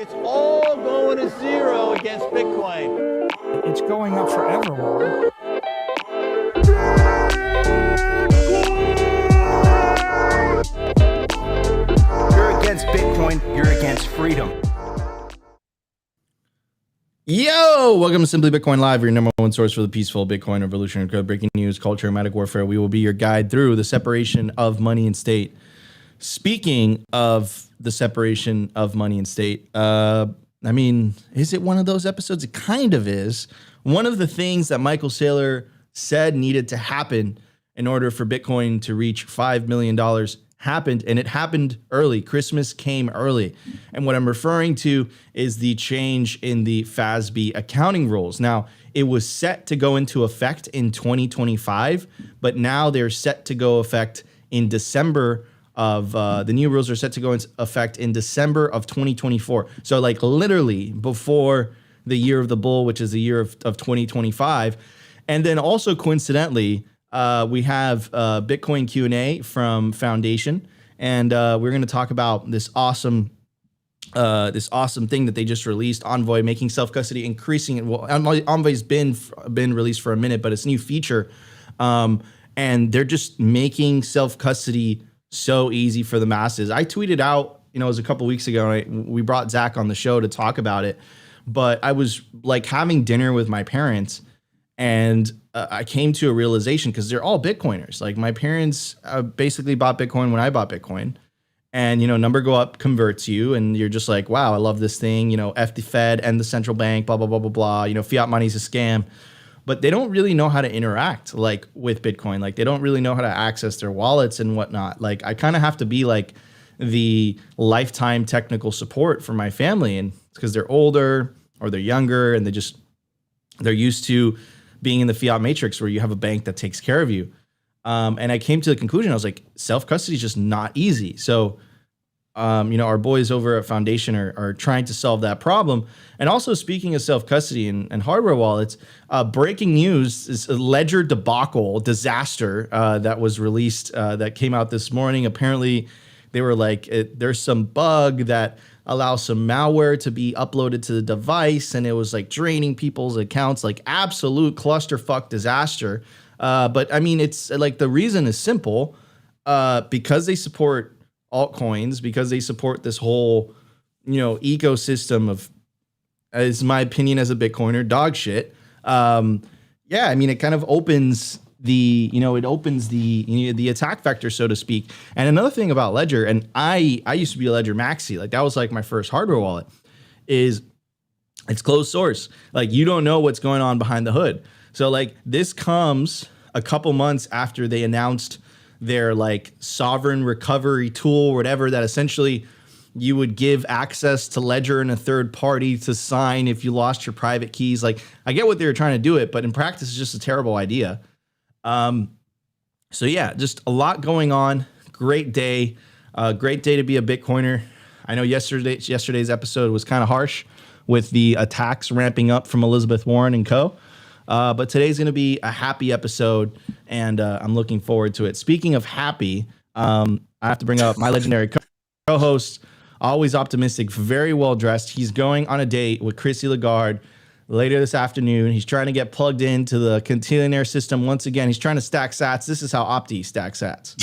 It's all going to zero against Bitcoin. It's going up forever, Warren. You're against Bitcoin. You're against freedom. Yo, welcome to Simply Bitcoin Live, your number one source for the peaceful Bitcoin revolution, code breaking news, culture, and magic warfare. We will be your guide through the separation of money and state. Speaking of the separation of money and state, is it one of those episodes? It kind of is. One of the things that Michael Saylor said needed to happen in order for Bitcoin to reach $5 million happened, and it happened early. Christmas came early. And what I'm referring to is the change in the FASB accounting rules. Now, it was set to go into effect in 2025, but now they're set to go effect in December of the new rules are set to go into effect in December of 2024. So like literally before the year of the bull, which is the year of 2025. And then also coincidentally, we have Bitcoin Q&A from Foundation, and we're going to talk about this awesome thing that they just released, Envoy, making self-custody increasing it. Well, Envoy's been released for a minute, but it's a new feature, and they're just making self-custody so easy for the masses. I tweeted out, it was a couple weeks ago, we brought Zach on the show to talk about it, but I was like having dinner with my parents, and I came to a realization, because they're all Bitcoiners. Like my parents basically bought Bitcoin when I bought Bitcoin, and number go up converts you, and you're just like, wow, I love this thing. F the Fed and the central bank, blah blah blah blah blah. Fiat money's a scam, but they don't really know how to interact like with Bitcoin. Like they don't really know how to access their wallets and whatnot. Like I kind of have to be like the lifetime technical support for my family, and it's because they're older or they're younger, and they're used to being in the fiat matrix where you have a bank that takes care of you. And I came to the conclusion, I was like, self-custody is just not easy. So, our boys over at Foundation are trying to solve that problem. And also, speaking of self-custody and hardware wallets, breaking news is a Ledger debacle disaster that was released, that came out this morning. Apparently, they were like, there's some bug that allows some malware to be uploaded to the device, and it was like draining people's accounts, like absolute clusterfuck disaster. But I mean, it's like the reason is simple, because they support altcoins, because they support this whole, ecosystem of, as my opinion as a Bitcoiner, dog shit. It kind of opens the attack vector, so to speak. And another thing about Ledger, and I used to be a Ledger maxi, like that was like my first hardware wallet, is it's closed source. Like you don't know what's going on behind the hood. So like this comes a couple months after they announced their like sovereign recovery tool or whatever, that essentially you would give access to Ledger and a third party to sign if you lost your private keys. Like I get what they were trying to do it, but in practice it's just a terrible idea. So yeah, just a lot going on. Great day to be a Bitcoiner. I know yesterday's episode was kind of harsh with the attacks ramping up from Elizabeth Warren and co. But today's going to be a happy episode, and I'm looking forward to it. Speaking of happy, I have to bring up my legendary co-host, always optimistic, very well dressed. He's going on a date with Chrissy Lagarde later this afternoon. He's trying to get plugged into the Cantillionaire system once again. He's trying to stack sats. This is how Opti stacks sats.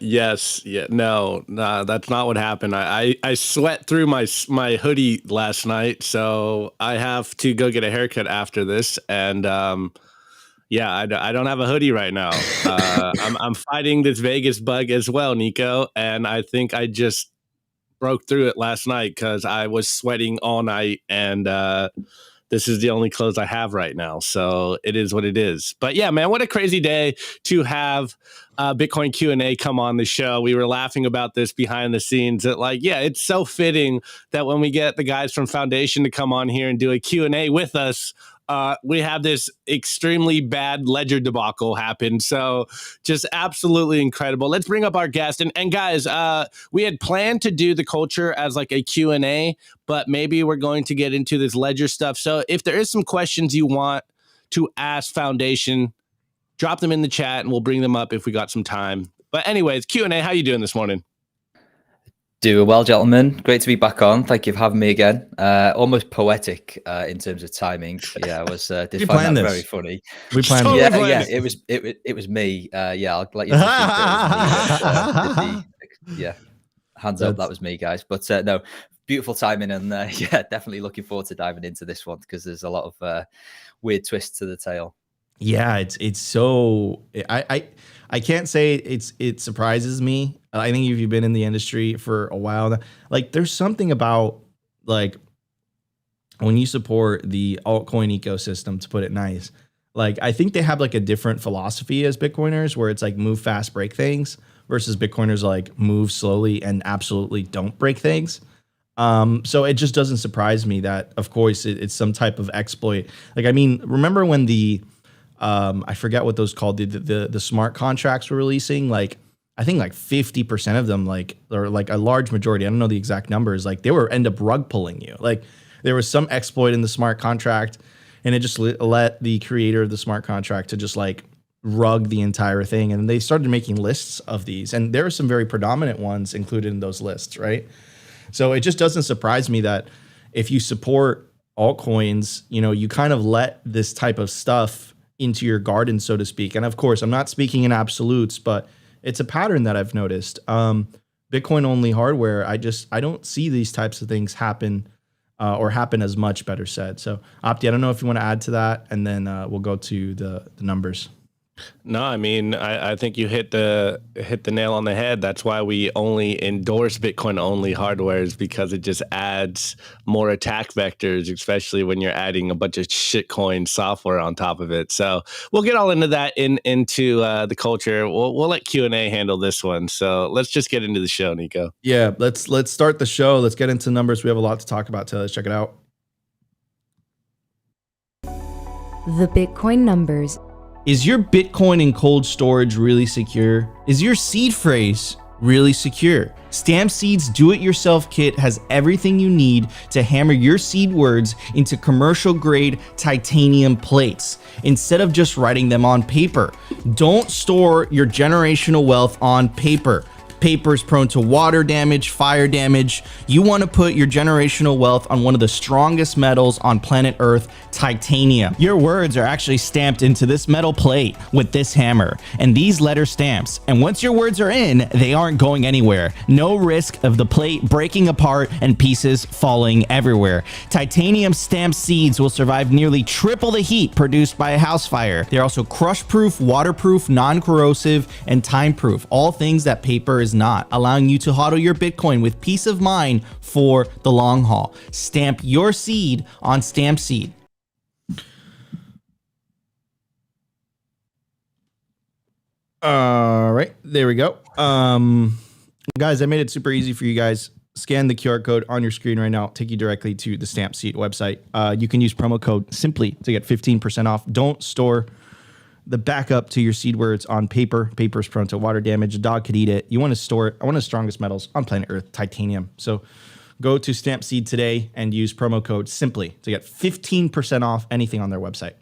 Yes. Yeah. No, that's not what happened. I sweat through my hoodie last night, so I have to go get a haircut after this. And I don't have a hoodie right now. I'm fighting this Vegas bug as well, Nico, and I think I just broke through it last night because I was sweating all night, and this is the only clothes I have right now. So it is what it is. But yeah, man, what a crazy day to have Bitcoin Q&A come on the show. We were laughing about this behind the scenes. That it's so fitting that when we get the guys from Foundation to come on here and do a Q&A with us, we have this extremely bad Ledger debacle happen. So just absolutely incredible. Let's bring up our guest. And guys, we had planned to do the culture as like a Q&A, but maybe we're going to get into this Ledger stuff. So if there is some questions you want to ask Foundation, drop them in the chat and we'll bring them up if we got some time. But anyways, Q&A, how you doing this morning? Doing well, gentlemen. Great to be back on. Thank you for having me again. Almost poetic in terms of timing. Yeah, I was did We find planned that this. very funny. We planned Totally Yeah, planned yeah, it was me. Yeah, I'll let you think that it was me. That, did the, yeah, hands up, that was me, guys. But no, beautiful timing, and yeah, definitely looking forward to diving into this one because there's a lot of weird twists to the tale. Yeah, it's so I can't say it surprises me. I think if you've been in the industry for a while, like there's something about like when you support the altcoin ecosystem, to put it nice. Like I think they have like a different philosophy as Bitcoiners where it's like move fast, break things versus Bitcoiners like move slowly and absolutely don't break things. So it just doesn't surprise me that of course it's some type of exploit. Like I mean, remember when the I forget what those called, the smart contracts were releasing, like I think like 50% of them, like, or like a large majority, I don't know the exact numbers, like they were end up rug pulling you. Like there was some exploit in the smart contract and it just let the creator of the smart contract to just like rug the entire thing. And they started making lists of these, and there are some very predominant ones included in those lists, right? So it just doesn't surprise me that if you support altcoins, you know, you kind of let this type of stuff into your garden, so to speak. And of course, I'm not speaking in absolutes, but it's a pattern that I've noticed. Bitcoin only hardware, I don't see these types of things happen or happen as much, better said. So Opti, I don't know if you want to add to that, and then we'll go to the numbers. No, I mean, I think you hit the nail on the head. That's why we only endorse Bitcoin only hardware, is because it just adds more attack vectors, especially when you're adding a bunch of shitcoin software on top of it. So we'll get all into that into the culture. We'll let Q&A handle this one. So let's just get into the show, Nico. Yeah, let's start the show. Let's get into numbers. We have a lot to talk about today. Let's check it out. The Bitcoin numbers. Is your Bitcoin in cold storage really secure? Is your seed phrase really secure? Stamp Seed's do-it-yourself kit has everything you need to hammer your seed words into commercial-grade titanium plates instead of just writing them on paper. Don't store your generational wealth on paper. Paper is prone to water damage, fire damage. You want to put your generational wealth on one of the strongest metals on planet Earth, titanium. Your words are actually stamped into this metal plate with this hammer and these letter stamps. And once your words are in, they aren't going anywhere. No risk of the plate breaking apart and pieces falling everywhere. Titanium stamped seeds will survive nearly triple the heat produced by a house fire. They're also crush-proof, waterproof, non-corrosive, and time-proof. All things that paper is not, allowing you to hodl your Bitcoin with peace of mind for the long haul. Stamp your seed on Stamp Seed. All right, there we go. Guys, I made it super easy for you guys. Scan the QR code on your screen right now. Take you directly to the Stamp Seed website. You can use promo code SIMPLY to get 15% off. Don't store the backup to your seed words on paper. Paper is prone to water damage. A dog could eat it. You want to store it on one of the strongest metals on planet Earth, titanium. So go to Stamp Seed today and use promo code SIMPLY to get 15% off anything on their website.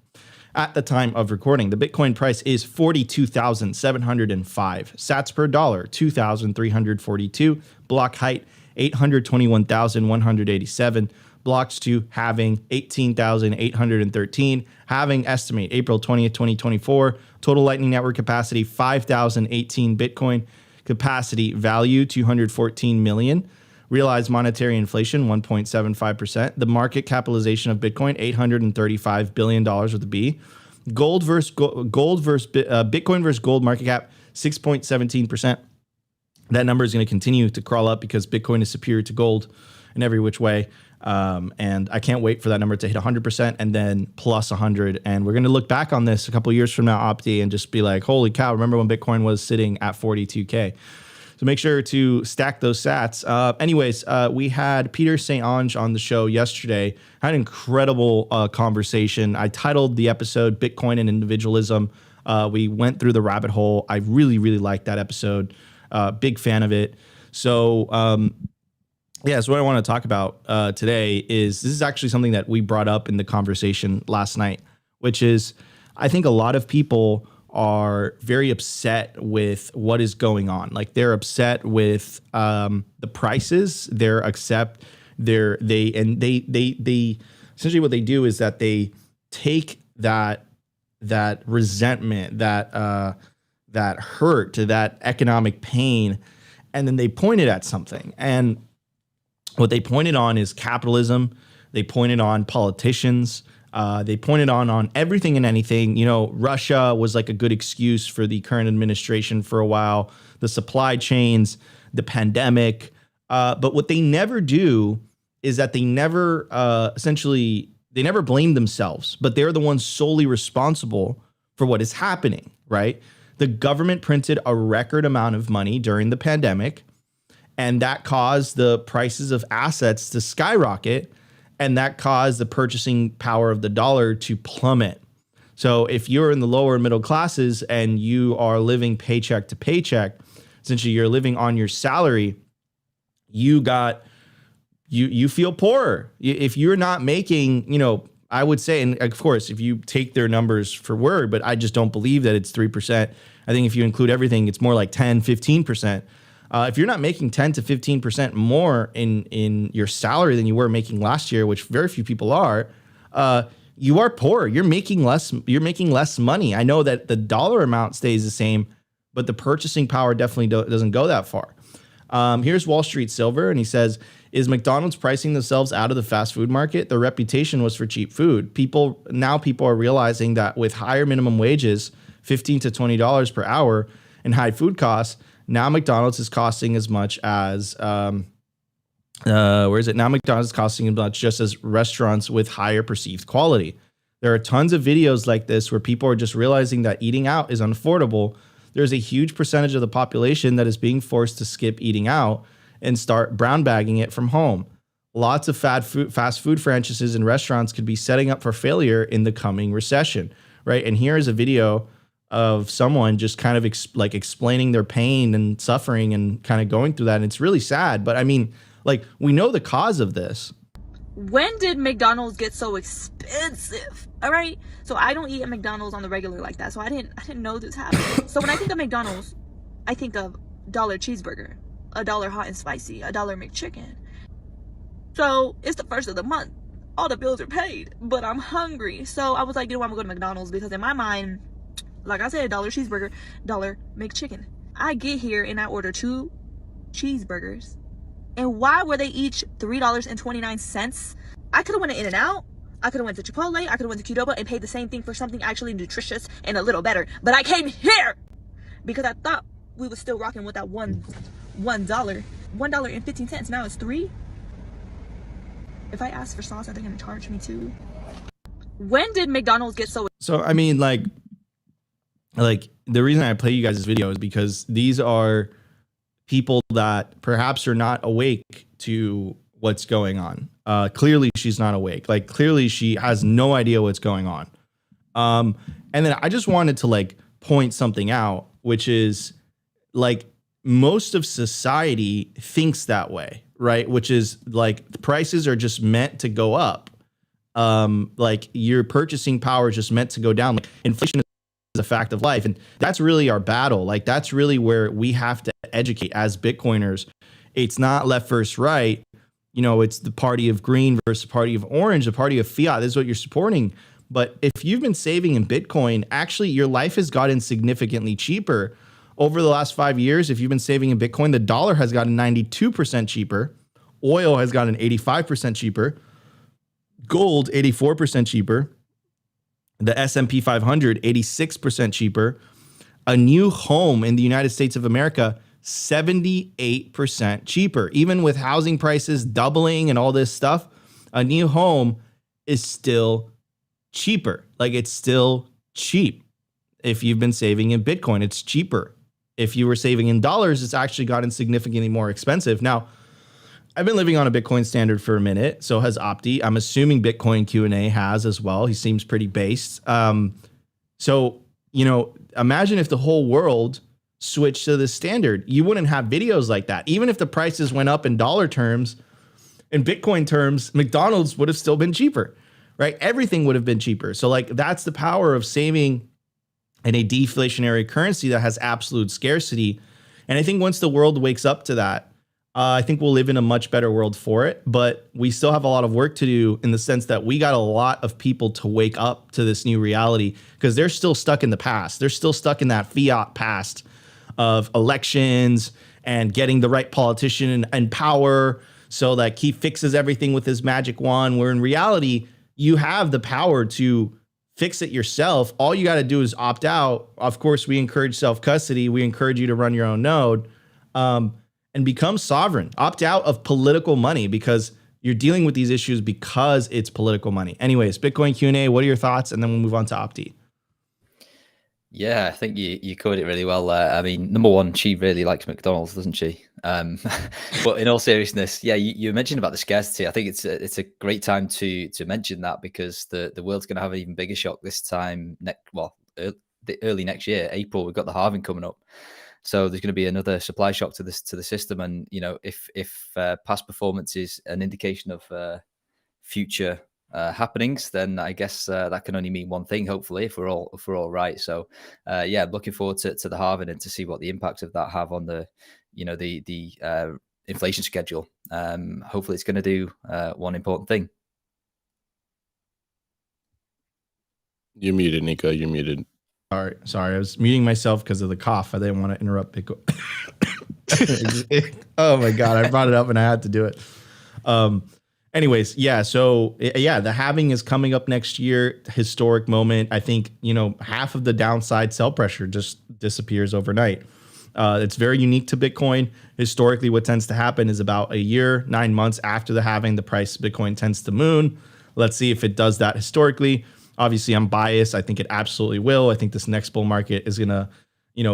At the time of recording, the Bitcoin price is 42,705 sats per dollar, 2,342. Block height, 821,187. Blocks to halving, 18,813. Halving estimate, April 20th, 2024. Total Lightning Network capacity, 5,018 Bitcoin. Capacity value, 214 million. Realized monetary inflation, 1.75%. The market capitalization of Bitcoin, $835 billion with a B. Bitcoin versus gold market cap, 6.17%. That number is going to continue to crawl up because Bitcoin is superior to gold in every which way. And I can't wait for that number to hit 100% and then plus 100. And we're going to look back on this a couple years from now, Opti, and just be like, holy cow, remember when Bitcoin was sitting at 42K? So make sure to stack those sats. We had Peter St. Onge on the show yesterday. Had an incredible conversation. I titled the episode Bitcoin and Individualism. We went through the rabbit hole. I really, really liked that episode. Big fan of it. So, so what I want to talk about today is this is actually something that we brought up in the conversation last night, which is I think a lot of people are very upset with what is going on. Like they're upset with the prices. They essentially what they do is that they take that resentment, that hurt, that economic pain, and then they point it at something. And what they pointed on is capitalism. They pointed on politicians. They pointed on everything and anything. You know, Russia was like a good excuse for the current administration for a while, the supply chains, the pandemic. But what they never do is that they never they never blame themselves, but they're the ones solely responsible for what is happening, right? The government printed a record amount of money during the pandemic, and that caused the prices of assets to skyrocket, and that caused the purchasing power of the dollar to plummet. So if you're in the lower middle classes and you are living paycheck to paycheck, essentially you're living on your salary, you feel poorer. If you're not making, you know, I would say, and of course, if you take their numbers for word, but I just don't believe that it's 3%. I think if you include everything, it's more like 10, 15%. If you're not making 10 to 15% more in your salary than you were making last year, which very few people are, you are poor. You're making less money. I know that the dollar amount stays the same, but the purchasing power definitely doesn't go that far. Here's Wall Street Silver, and he says, is McDonald's pricing themselves out of the fast food market? Their reputation was for cheap food. People are realizing that with higher minimum wages, $15 to $20 per hour, and high food costs, now McDonald's is costing as much as Now McDonald's is costing as much just as restaurants with higher perceived quality. There are tons of videos like this where people are just realizing that eating out is unaffordable. There's a huge percentage of the population that is being forced to skip eating out and start brown bagging it from home. Lots of fast food franchises and restaurants could be setting up for failure in the coming recession, right? And here is a video of someone just kind of explaining their pain and suffering and kind of going through that. And it's really sad. But I mean, like, we know the cause of this. When did McDonald's get so expensive? All right. So I don't eat at McDonald's on the regular like that. So I didn't know this happened. So when I think of McDonald's, I think of $1 cheeseburger, $1 hot and spicy, $1 McChicken. So it's the first of the month. All the bills are paid, but I'm hungry. So I was like, you know what, I'm gonna go to McDonald's because in my mind, like I said, $1 cheeseburger, $1 McChicken. I get here and I order 2 cheeseburgers. And why were they each $3.29? I could have went to In-N-Out. I could have went to Chipotle. I could have went to Qdoba and paid the same thing for something actually nutritious and a little better. But I came here because I thought we were still rocking with that $1. $1.15. Now it's $3. If I ask for sauce, are they going to charge me too? When did McDonald's get so... So, I mean, like the reason I play you guys this video is because these are people that perhaps are not awake to what's going on. Clearly she's not awake. Like, clearly she has no idea what's going on. And then I just wanted to like point something out, which is like most of society thinks that way, right? Which is like the prices are just meant to go up. Like your purchasing power is just meant to go down. Like inflation is a fact of life. And that's really our battle. Like that's really where we have to educate as Bitcoiners. It's not left versus right. You know, it's the party of green versus the party of orange, the party of fiat. This is what you're supporting. But if you've been saving in Bitcoin, actually your life has gotten significantly cheaper. Over the last 5 years, if you've been saving in Bitcoin, the dollar has gotten 92% cheaper. Oil has gotten 85% cheaper. Gold, 84% cheaper. The S&P 500, 86% cheaper. A new home in the United States of America, 78% cheaper. Even with housing prices doubling and all this stuff, a new home is still cheaper. Like it's still cheap. If you've been saving in Bitcoin, it's cheaper. If you were saving in dollars, it's actually gotten significantly more expensive. Now, I've been living on a Bitcoin standard for a minute. So has Opti. I'm assuming Bitcoin Q&A has as well. He seems pretty based. So, you know, imagine if the whole world switched to this standard. You wouldn't have videos like that. Even if the prices went up in dollar terms, in Bitcoin terms, McDonald's would have still been cheaper, right? Everything would have been cheaper. So like that's the power of saving and a deflationary currency that has absolute scarcity. And I think once the world wakes up to that, I think we'll live in a much better world for it. But we still have a lot of work to do in the sense that we got a lot of people to wake up to this new reality because they're still stuck in the past. They're still stuck in that fiat past of elections and getting the right politician and power so that he fixes everything with his magic wand, where in reality, you have the power to fix it yourself. All you got to do is opt out. Of course, we encourage self-custody. We encourage you to run your own node. And become sovereign. Opt out of political money because you're dealing with these issues because it's political money. Anyways, Bitcoin Q&A, what are your thoughts? And then we'll move on to Opti. Yeah, I think you covered it really well. I mean, number one, she really likes McDonald's, doesn't she? But in all seriousness, yeah, you mentioned about the scarcity. I think it's a great time to mention that because the world's going to have an even bigger shock this time. Early next year, April, we've got the halving coming up. So there's going to be another supply shock to the system, and if past performance is an indication of future happenings, then I guess that can only mean one thing. Hopefully, if we're all right. So yeah, looking forward to the halving and to see what the impacts of that have on the inflation schedule. Hopefully, it's going to do one important thing. You're muted, Nico. You're muted. Sorry, I was muting myself because of the cough. I didn't want to interrupt Bitcoin. Oh my God, I brought it up and I had to do it. Anyways, yeah, so yeah, the halving is coming up next year. Historic moment. I think, half of the downside sell pressure just disappears overnight. It's very unique to Bitcoin. Historically, what tends to happen is about a year, 9 months after the halving, the price of Bitcoin tends to moon. Let's see if it does that historically. Obviously, I'm biased. I think it absolutely will. I think this next bull market is going to,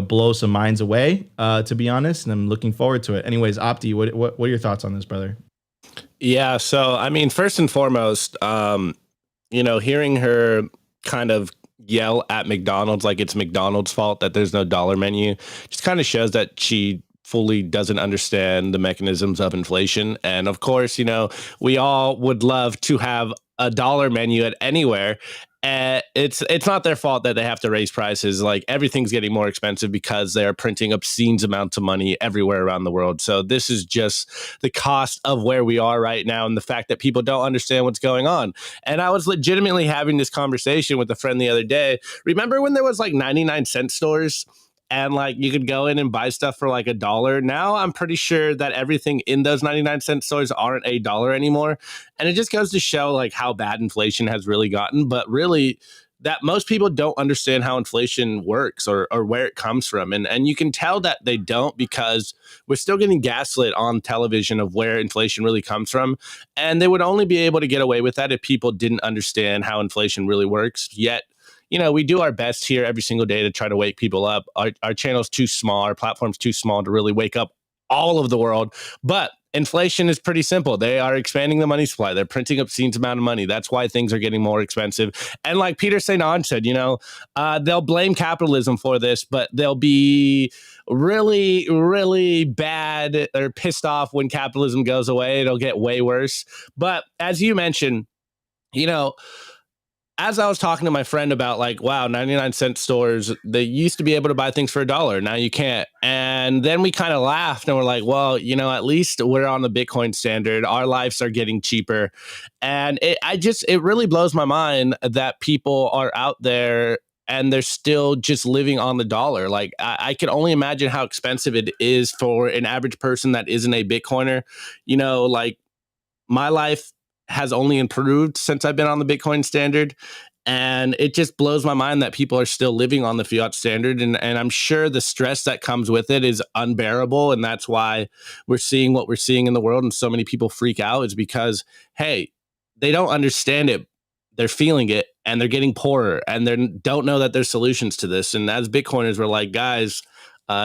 blow some minds away, to be honest. And I'm looking forward to it. Anyways, Opti, what are your thoughts on this, brother? Yeah. So, I mean, first and foremost, hearing her kind of yell at McDonald's like it's McDonald's fault that there's no dollar menu just kind of shows that she fully doesn't understand the mechanisms of inflation. And of course, we all would love to have a dollar menu at anywhere. It's not their fault that they have to raise prices. Like everything's getting more expensive because they're printing obscene amounts of money everywhere around the world. So this is just the cost of where we are right now and the fact that people don't understand what's going on. And I was legitimately having this conversation with a friend the other day. Remember when there was like 99-cent stores? And like you could go in and buy stuff for like $1. Now I'm pretty sure that everything in those 99-cent stores aren't $1 anymore. And it just goes to show like how bad inflation has really gotten. But really that most people don't understand how inflation works or where it comes from. And you can tell that they don't because we're still getting gaslit on television of where inflation really comes from. And they would only be able to get away with that if people didn't understand how inflation really works. Yet, we do our best here every single day to try to wake people up. Our channel's too small. Our platform's too small to really wake up all of the world. But inflation is pretty simple. They are expanding the money supply. They're printing obscene amount of money. That's why things are getting more expensive. And like Peter St. Onge said, they'll blame capitalism for this, but they'll be really, really bad or pissed off when capitalism goes away. It'll get way worse. But as you mentioned, as I was talking to my friend about like, wow, 99-cent stores, they used to be able to buy things for $1. Now you can't. And then we kind of laughed and we're like, well, at least we're on the Bitcoin standard. Our lives are getting cheaper. And it really blows my mind that people are out there and they're still just living on the dollar. Like I can only imagine how expensive it is for an average person that isn't a Bitcoiner. Like my life has only improved since I've been on the Bitcoin standard. And it just blows my mind that people are still living on the fiat standard. And I'm sure the stress that comes with it is unbearable. And that's why we're seeing what we're seeing in the world. And so many people freak out is because, hey, they don't understand it. They're feeling it and they're getting poorer and they don't know that there's solutions to this. And as Bitcoiners, we're like, guys,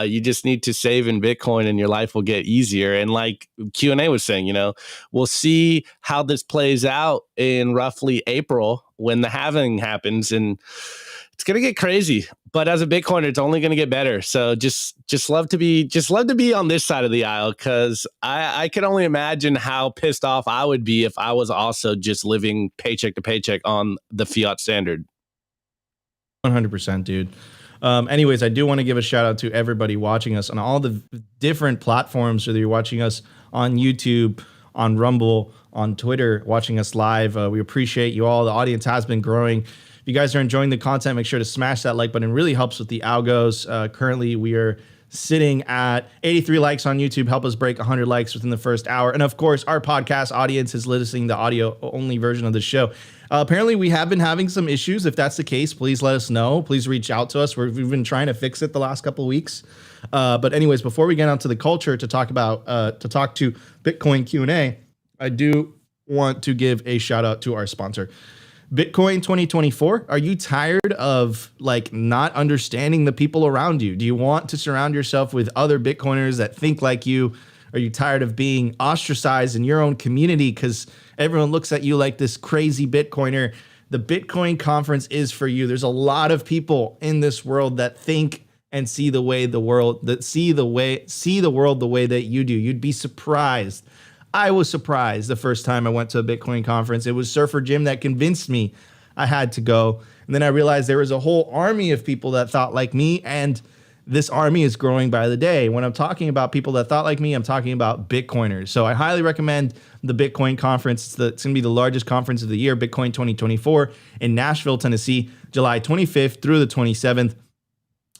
you just need to save in Bitcoin and your life will get easier. And like Q&A was saying, we'll see how this plays out in roughly April when the halving happens. And it's going to get crazy. But as a Bitcoiner, it's only going to get better. So just love to be on this side of the aisle because I can only imagine how pissed off I would be if I was also just living paycheck to paycheck on the fiat standard. 100%, dude. Anyways, I do want to give a shout out to everybody watching us on all the different platforms, whether you're watching us on YouTube, on Rumble, on Twitter, watching us live. We appreciate you all. The audience has been growing. If you guys are enjoying the content, make sure to smash that like button. It really helps with the algos. Currently, we are sitting at 83 likes on YouTube. Help us break 100 likes within the first hour. And of course, our podcast audience is listening to the audio only version of the show. Apparently, we have been having some issues. If that's the case, please let us know. Please reach out to us. We've been trying to fix it the last couple of weeks. But anyways, before we get onto the culture to talk to Bitcoin Q&A, I do want to give a shout out to our sponsor, Bitcoin 2024. Are you tired of not understanding the people around you? Do you want to surround yourself with other Bitcoiners that think like you? Are you tired of being ostracized in your own community because everyone looks at you like this crazy Bitcoiner? The Bitcoin conference is for you. There's a lot of people in this world that think and see the world the way that you do. You'd be surprised. I was surprised the first time I went to a Bitcoin conference. It was Surfer Jim that convinced me I had to go. And then I realized there was a whole army of people that thought like me, and this army is growing by the day. When I'm talking about people that thought like me, I'm talking about Bitcoiners. So I highly recommend the Bitcoin conference. It's going to be the largest conference of the year, Bitcoin 2024 in Nashville, Tennessee, July 25th through the 27th.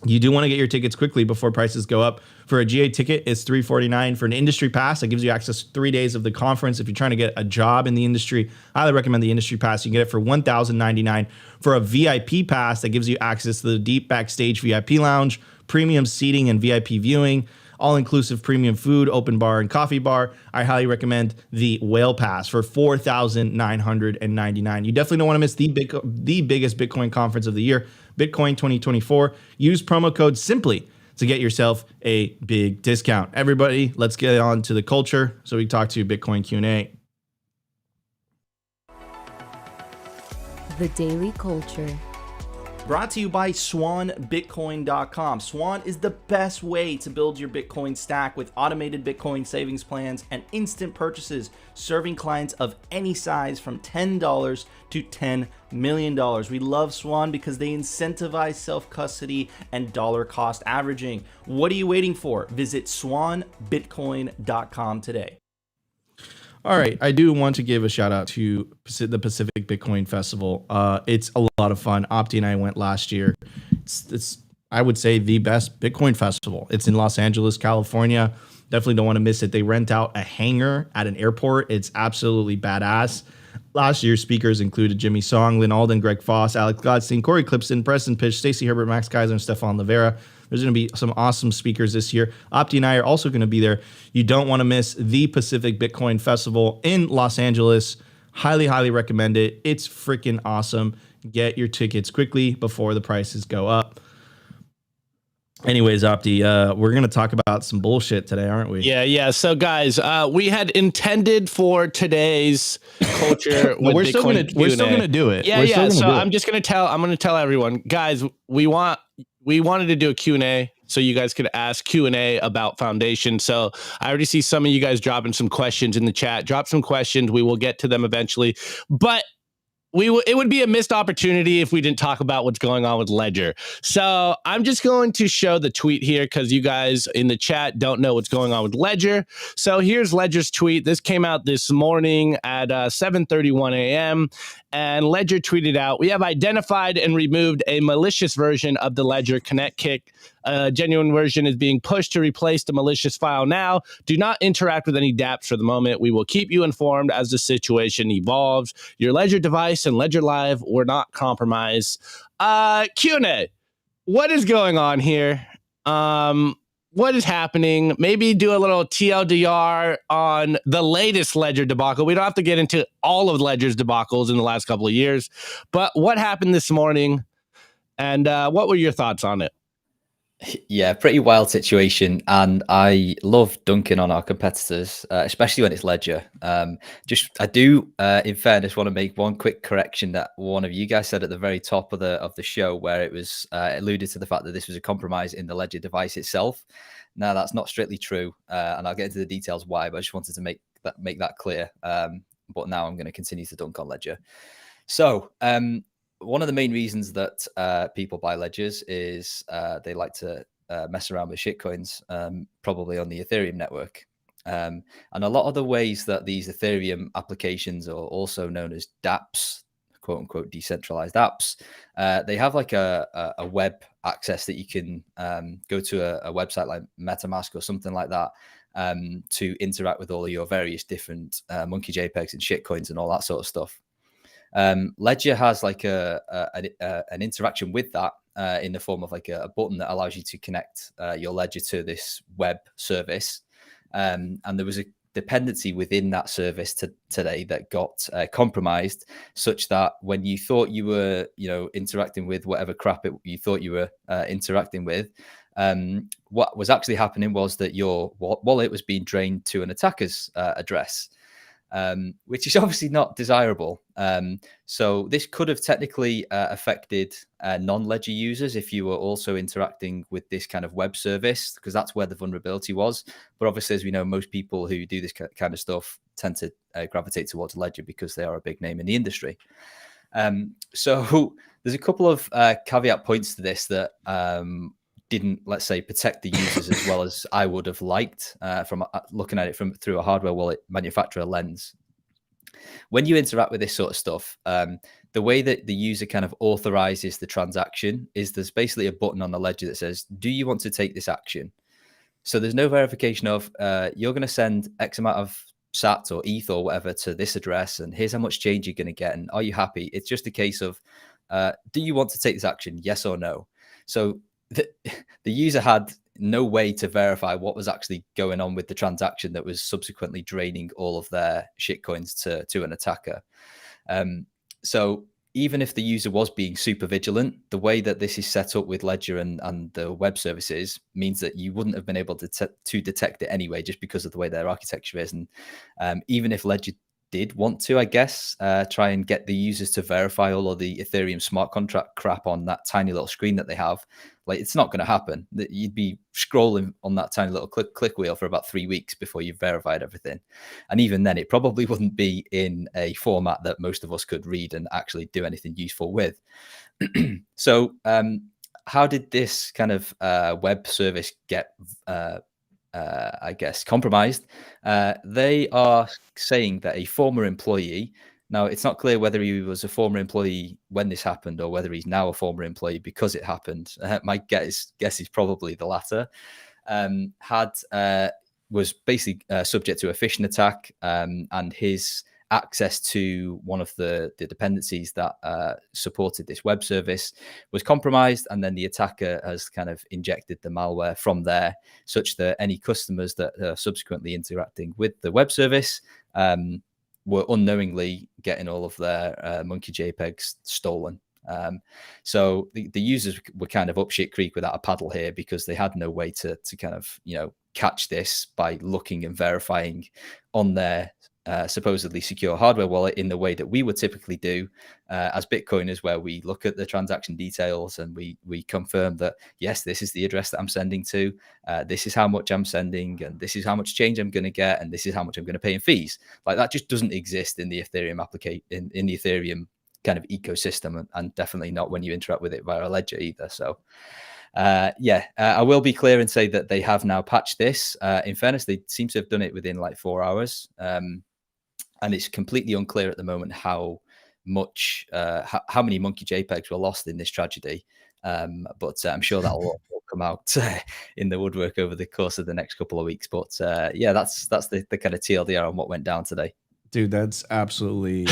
You do want to get your tickets quickly before prices go up. For a GA ticket, it's $349. For an industry pass, that gives you access to 3 days of the conference. If you're trying to get a job in the industry, I highly recommend the industry pass. You can get it for $1,099. For a VIP pass, that gives you access to the deep backstage VIP lounge, premium seating and VIP viewing, all-inclusive premium food, open bar and coffee bar. I highly recommend the Whale Pass for $4,999. You definitely don't want to miss the biggest Bitcoin conference of the year, Bitcoin 2024. Use promo code SIMPLY to get yourself a big discount. Everybody, let's get on to the culture so we can talk to Bitcoin Q&A. The Daily Culture. Brought to you by SwanBitcoin.com. Swan is the best way to build your Bitcoin stack with automated Bitcoin savings plans and instant purchases, serving clients of any size from $10 to $10 million. We love Swan because they incentivize self-custody and dollar cost averaging. What are you waiting for? Visit SwanBitcoin.com today. All right, I do want to give a shout out to the Pacific Bitcoin Festival. It's a lot of fun. Opti and I went last year. It's I would say the best Bitcoin festival. It's in Los Angeles, California. Definitely don't want to miss it. They rent out a hangar at an airport. It's absolutely badass. Last year's speakers included Jimmy Song, Lynn Alden, Greg Foss, Alex Gladstein, Corey Clipson, Preston Pitch, Stacey Herbert, Max Kaiser, and Stefan Livera. There's going to be some awesome speakers this year. Opti and I are also going to be there. You don't want to miss the Pacific Bitcoin Festival in Los Angeles. Highly, highly recommend it. It's freaking awesome. Get your tickets quickly before the prices go up. Anyways, Opti, we're going to talk about some bullshit today, aren't we? Yeah. So, guys, we had intended for today's culture. We're still going to do it. Yeah. So I'm going to tell everyone, guys, we wanted to do a Q&A so you guys could ask Q&A about Foundation. So I already see some of you guys dropping some questions in the chat. Drop some questions. We will get to them eventually. But it would be a missed opportunity if we didn't talk about what's going on with Ledger. So I'm just going to show the tweet here because you guys in the chat don't know what's going on with Ledger. So here's Ledger's tweet. This came out this morning at 7:31 a.m. And Ledger tweeted out, "We have identified and removed a malicious version of the Ledger Connect kick. A genuine version is being pushed to replace the malicious file now. Do not interact with any dApps for the moment. We will keep you informed as the situation evolves. Your Ledger device and Ledger Live were not compromised." Q&A. What is going on here? What is happening? Maybe do a little TLDR on the latest Ledger debacle. We don't have to get into all of Ledger's debacles in the last couple of years, but what happened this morning and what were your thoughts on it? Yeah, pretty wild situation, and I love dunking on our competitors, especially when it's Ledger. I do, in fairness, want to make one quick correction that one of you guys said at the very top of the show, where it was alluded to the fact that this was a compromise in the Ledger device itself. Now, that's not strictly true, and I'll get into the details why, but I just wanted to make that clear. But now I'm going to continue to dunk on Ledger. So, one of the main reasons that people buy ledgers is they like to mess around with shitcoins, probably on the Ethereum network. And a lot of the ways that these Ethereum applications, or also known as dApps, quote unquote decentralized apps, they have like a web access that you can go to a website like MetaMask or something like that to interact with all of your various different monkey JPEGs and shitcoins and all that sort of stuff. Ledger has like an interaction with that in the form of like a button that allows you to connect your ledger to this web service. And there was a dependency within that service today that got compromised, such that when you thought you were, interacting with whatever crap you thought you were interacting with, what was actually happening was that your wallet was being drained to an attacker's address. Which is obviously not desirable. So this could have technically affected non-ledger users if you were also interacting with this kind of web service, because that's where the vulnerability was. But obviously, as we know, most people who do this kind of stuff tend to gravitate towards ledger because they are a big name in the industry. So there's a couple of caveat points to this that didn't, let's say, protect the users as well as I would have liked from looking at it through a hardware wallet manufacturer lens. When you interact with this sort of stuff, the way that the user kind of authorizes the transaction is there's basically a button on the ledger that says, do you want to take this action? So there's no verification of you're going to send X amount of sat or ETH or whatever to this address, and here's how much change you're going to get, and are you happy? It's just a case of, do you want to take this action? Yes or no? So the user had no way to verify what was actually going on with the transaction that was subsequently draining all of their shitcoins to an attacker. So even if the user was being super vigilant, the way that this is set up with Ledger and the web services means that you wouldn't have been able to detect it anyway, just because of the way their architecture is. And even if Ledger did want to, I guess, try and get the users to verify all of the Ethereum smart contract crap on that tiny little screen that they have, like, it's not going to happen. You'd be scrolling on that tiny little click wheel for about 3 weeks before you've verified everything. And even then, it probably wouldn't be in a format that most of us could read and actually do anything useful with. So how did this kind of web service get I guess, compromised? They are saying that a former employee, now it's not clear whether he was a former employee when this happened or whether he's now a former employee because it happened. My guess is probably the latter. Was basically subject to a phishing attack, and his access to one of the dependencies that supported this web service was compromised, and then the attacker has kind of injected the malware from there, such that any customers that are subsequently interacting with the web service were unknowingly getting all of their monkey JPEGs stolen. So the users were kind of up shit creek without a paddle here, because they had no way to kind of, catch this by looking and verifying on their supposedly secure hardware wallet in the way that we would typically do as Bitcoiners, where we look at the transaction details and we confirm that, yes, this is the address that I'm sending to, this is how much I'm sending, and this is how much change I'm going to get, and this is how much I'm going to pay in fees. Like, that just doesn't exist in the Ethereum application, in the Ethereum kind of ecosystem, and definitely not when you interact with it via a ledger either. So I will be clear and say that they have now patched this. In fairness, they seem to have done it within like 4 hours. And it's completely unclear at the moment how many monkey JPEGs were lost in this tragedy. But I'm sure that will come out in the woodwork over the course of the next couple of weeks. But that's the kind of TLDR on what went down today. Dude, that's absolutely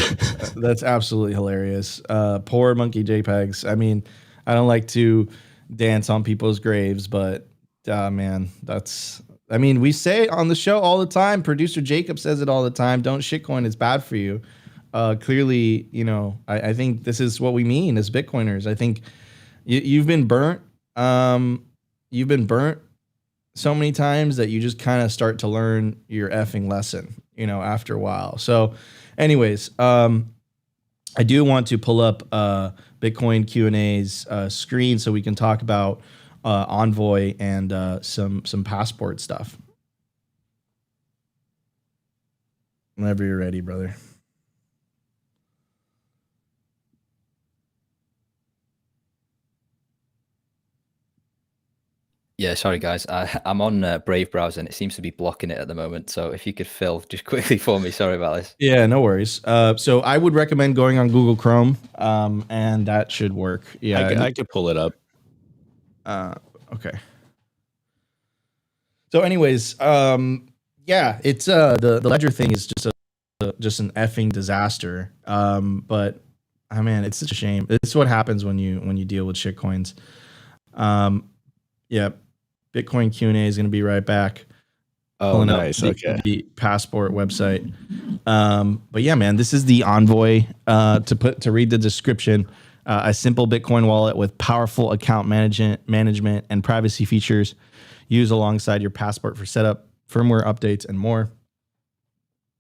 hilarious. Poor monkey JPEGs. I mean, I don't like to dance on people's graves, but man, we say on the show all the time, producer Jacob says it all the time, don't shitcoin, it's bad for you. Clearly, I think this is what we mean as Bitcoiners. I think you've been burnt. You've been burnt so many times that you just kind of start to learn your effing lesson, after a while. So anyways, I do want to pull up Bitcoin Q&A's screen so we can talk about Envoy and some passport stuff. Whenever you're ready, brother. Yeah, sorry guys. I'm on Brave browser and it seems to be blocking it at the moment. So if you could fill just quickly for me, sorry about this. Yeah, no worries. So I would recommend going on Google Chrome, and that should work. Yeah, I could pull it up. okay. So, anyways, yeah, it's the Ledger thing is just an effing disaster. But man, it's such a shame. It's what happens when you deal with shit coins. Yeah, Bitcoin Q&A is going to be right back. Oh, nice. Okay. The Passport website. But yeah, man, this is the Envoy. To read the description, a simple Bitcoin wallet with powerful account management and privacy features. Use alongside your Passport for setup, firmware updates, and more.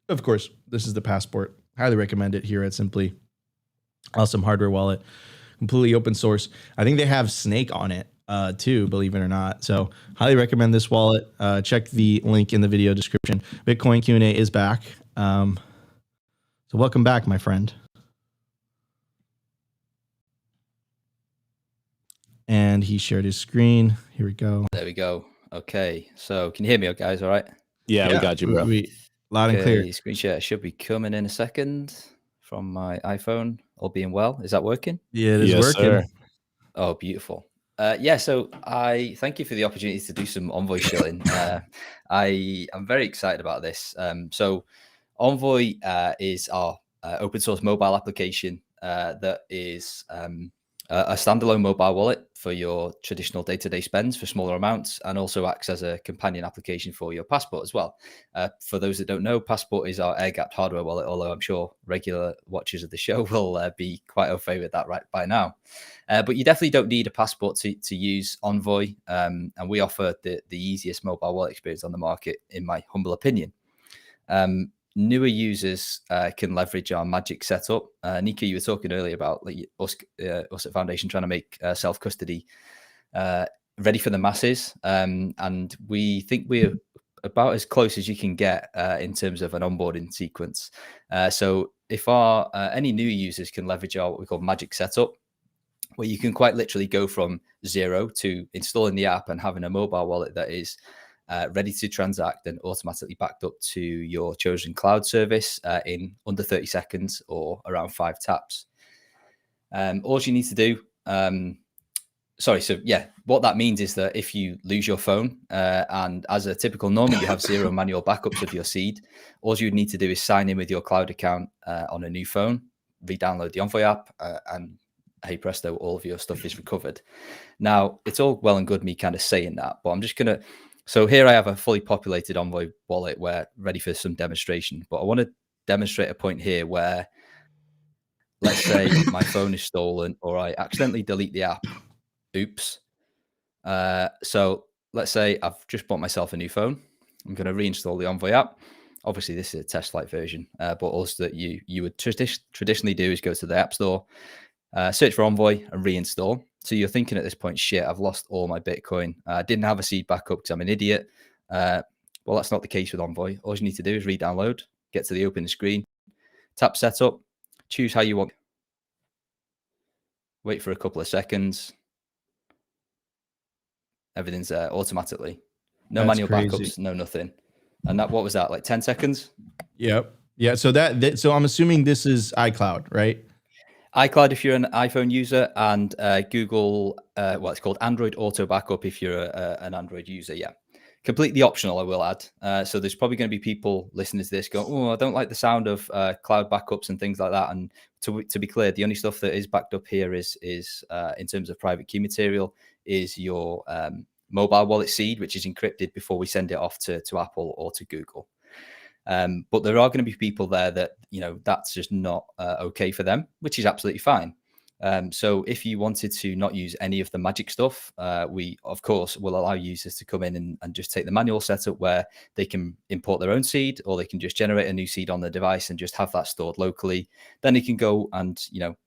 Of course, this is the Passport. Highly recommend it here at Simply. Awesome hardware wallet, completely open source. I think they have Snake on it too, believe it or not. So highly recommend this wallet. Check the link in the video description. Bitcoin Q&A is back. So welcome back, my friend. And he shared his screen. Here we go. There we go. Okay. So can you hear me, guys? All right. Yeah, we got you, bro. Loud and clear. Screen share should be coming in a second from my iPhone. All being well. Is that working? Yeah, it is working. Sir. Oh, beautiful. Yeah, so I thank you for the opportunity to do some Envoy shilling. I am very excited about this. So Envoy is our open source mobile application that is a standalone mobile wallet for your traditional day-to-day spends for smaller amounts, and also acts as a companion application for your Passport as well. For those that don't know, Passport is our air-gapped hardware wallet, although I'm sure regular watchers of the show will be quite au fait with that right by now. But you definitely don't need a Passport to use Envoy, and we offer the easiest mobile wallet experience on the market, in my humble opinion. Newer users can leverage our magic setup. Nika, you were talking earlier about us at Foundation trying to make self-custody ready for the masses. And we think we're about as close as you can get in terms of an onboarding sequence. So if any new users can leverage our what we call magic setup, where you can quite literally go from zero to installing the app and having a mobile wallet that is ready to transact and automatically backed up to your chosen cloud service in under 30 seconds or around 5 taps. All you need to do, what that means is that if you lose your phone and as a typical normie, you have 0 manual backups of your seed, all you need to do is sign in with your cloud account on a new phone, re-download the Envoy app, and hey presto, all of your stuff is recovered. Now, it's all well and good me kind of saying that, but I'm just going to... So here I have a fully populated Envoy wallet where ready for some demonstration, but I want to demonstrate a point here where, let's say my phone is stolen or I accidentally delete the app. Oops. So let's say I've just bought myself a new phone. I'm going to reinstall the Envoy app. Obviously, this is a test flight version, but also that you would traditionally do is go to the App Store, search for Envoy and reinstall. So you're thinking at this point, shit, I've lost all my Bitcoin. I didn't have a seed backup because I'm an idiot. Well, that's not the case with Envoy. All you need to do is re-download, get to the open screen, tap setup, choose how you want. Wait for a couple of seconds. Everything's there automatically. No manual backups, no nothing. And that, what was that, like 10 seconds? Yep. Yeah. So so I'm assuming this is iCloud, right? iCloud if you're an iPhone user, and Google, it's called Android Auto Backup if you're an Android user. Yeah, completely optional, I will add. So there's probably going to be people listening to this going, oh, I don't like the sound of cloud backups and things like that. And to be clear, the only stuff that is backed up here is in terms of private key material is your mobile wallet seed, which is encrypted before we send it off to Apple or to Google. But there are going to be people there that, that's just not okay for them, which is absolutely fine. So if you wanted to not use any of the magic stuff, we, of course, will allow users to come in and just take the manual setup where they can import their own seed, or they can just generate a new seed on the device and just have that stored locally. Then they can go and,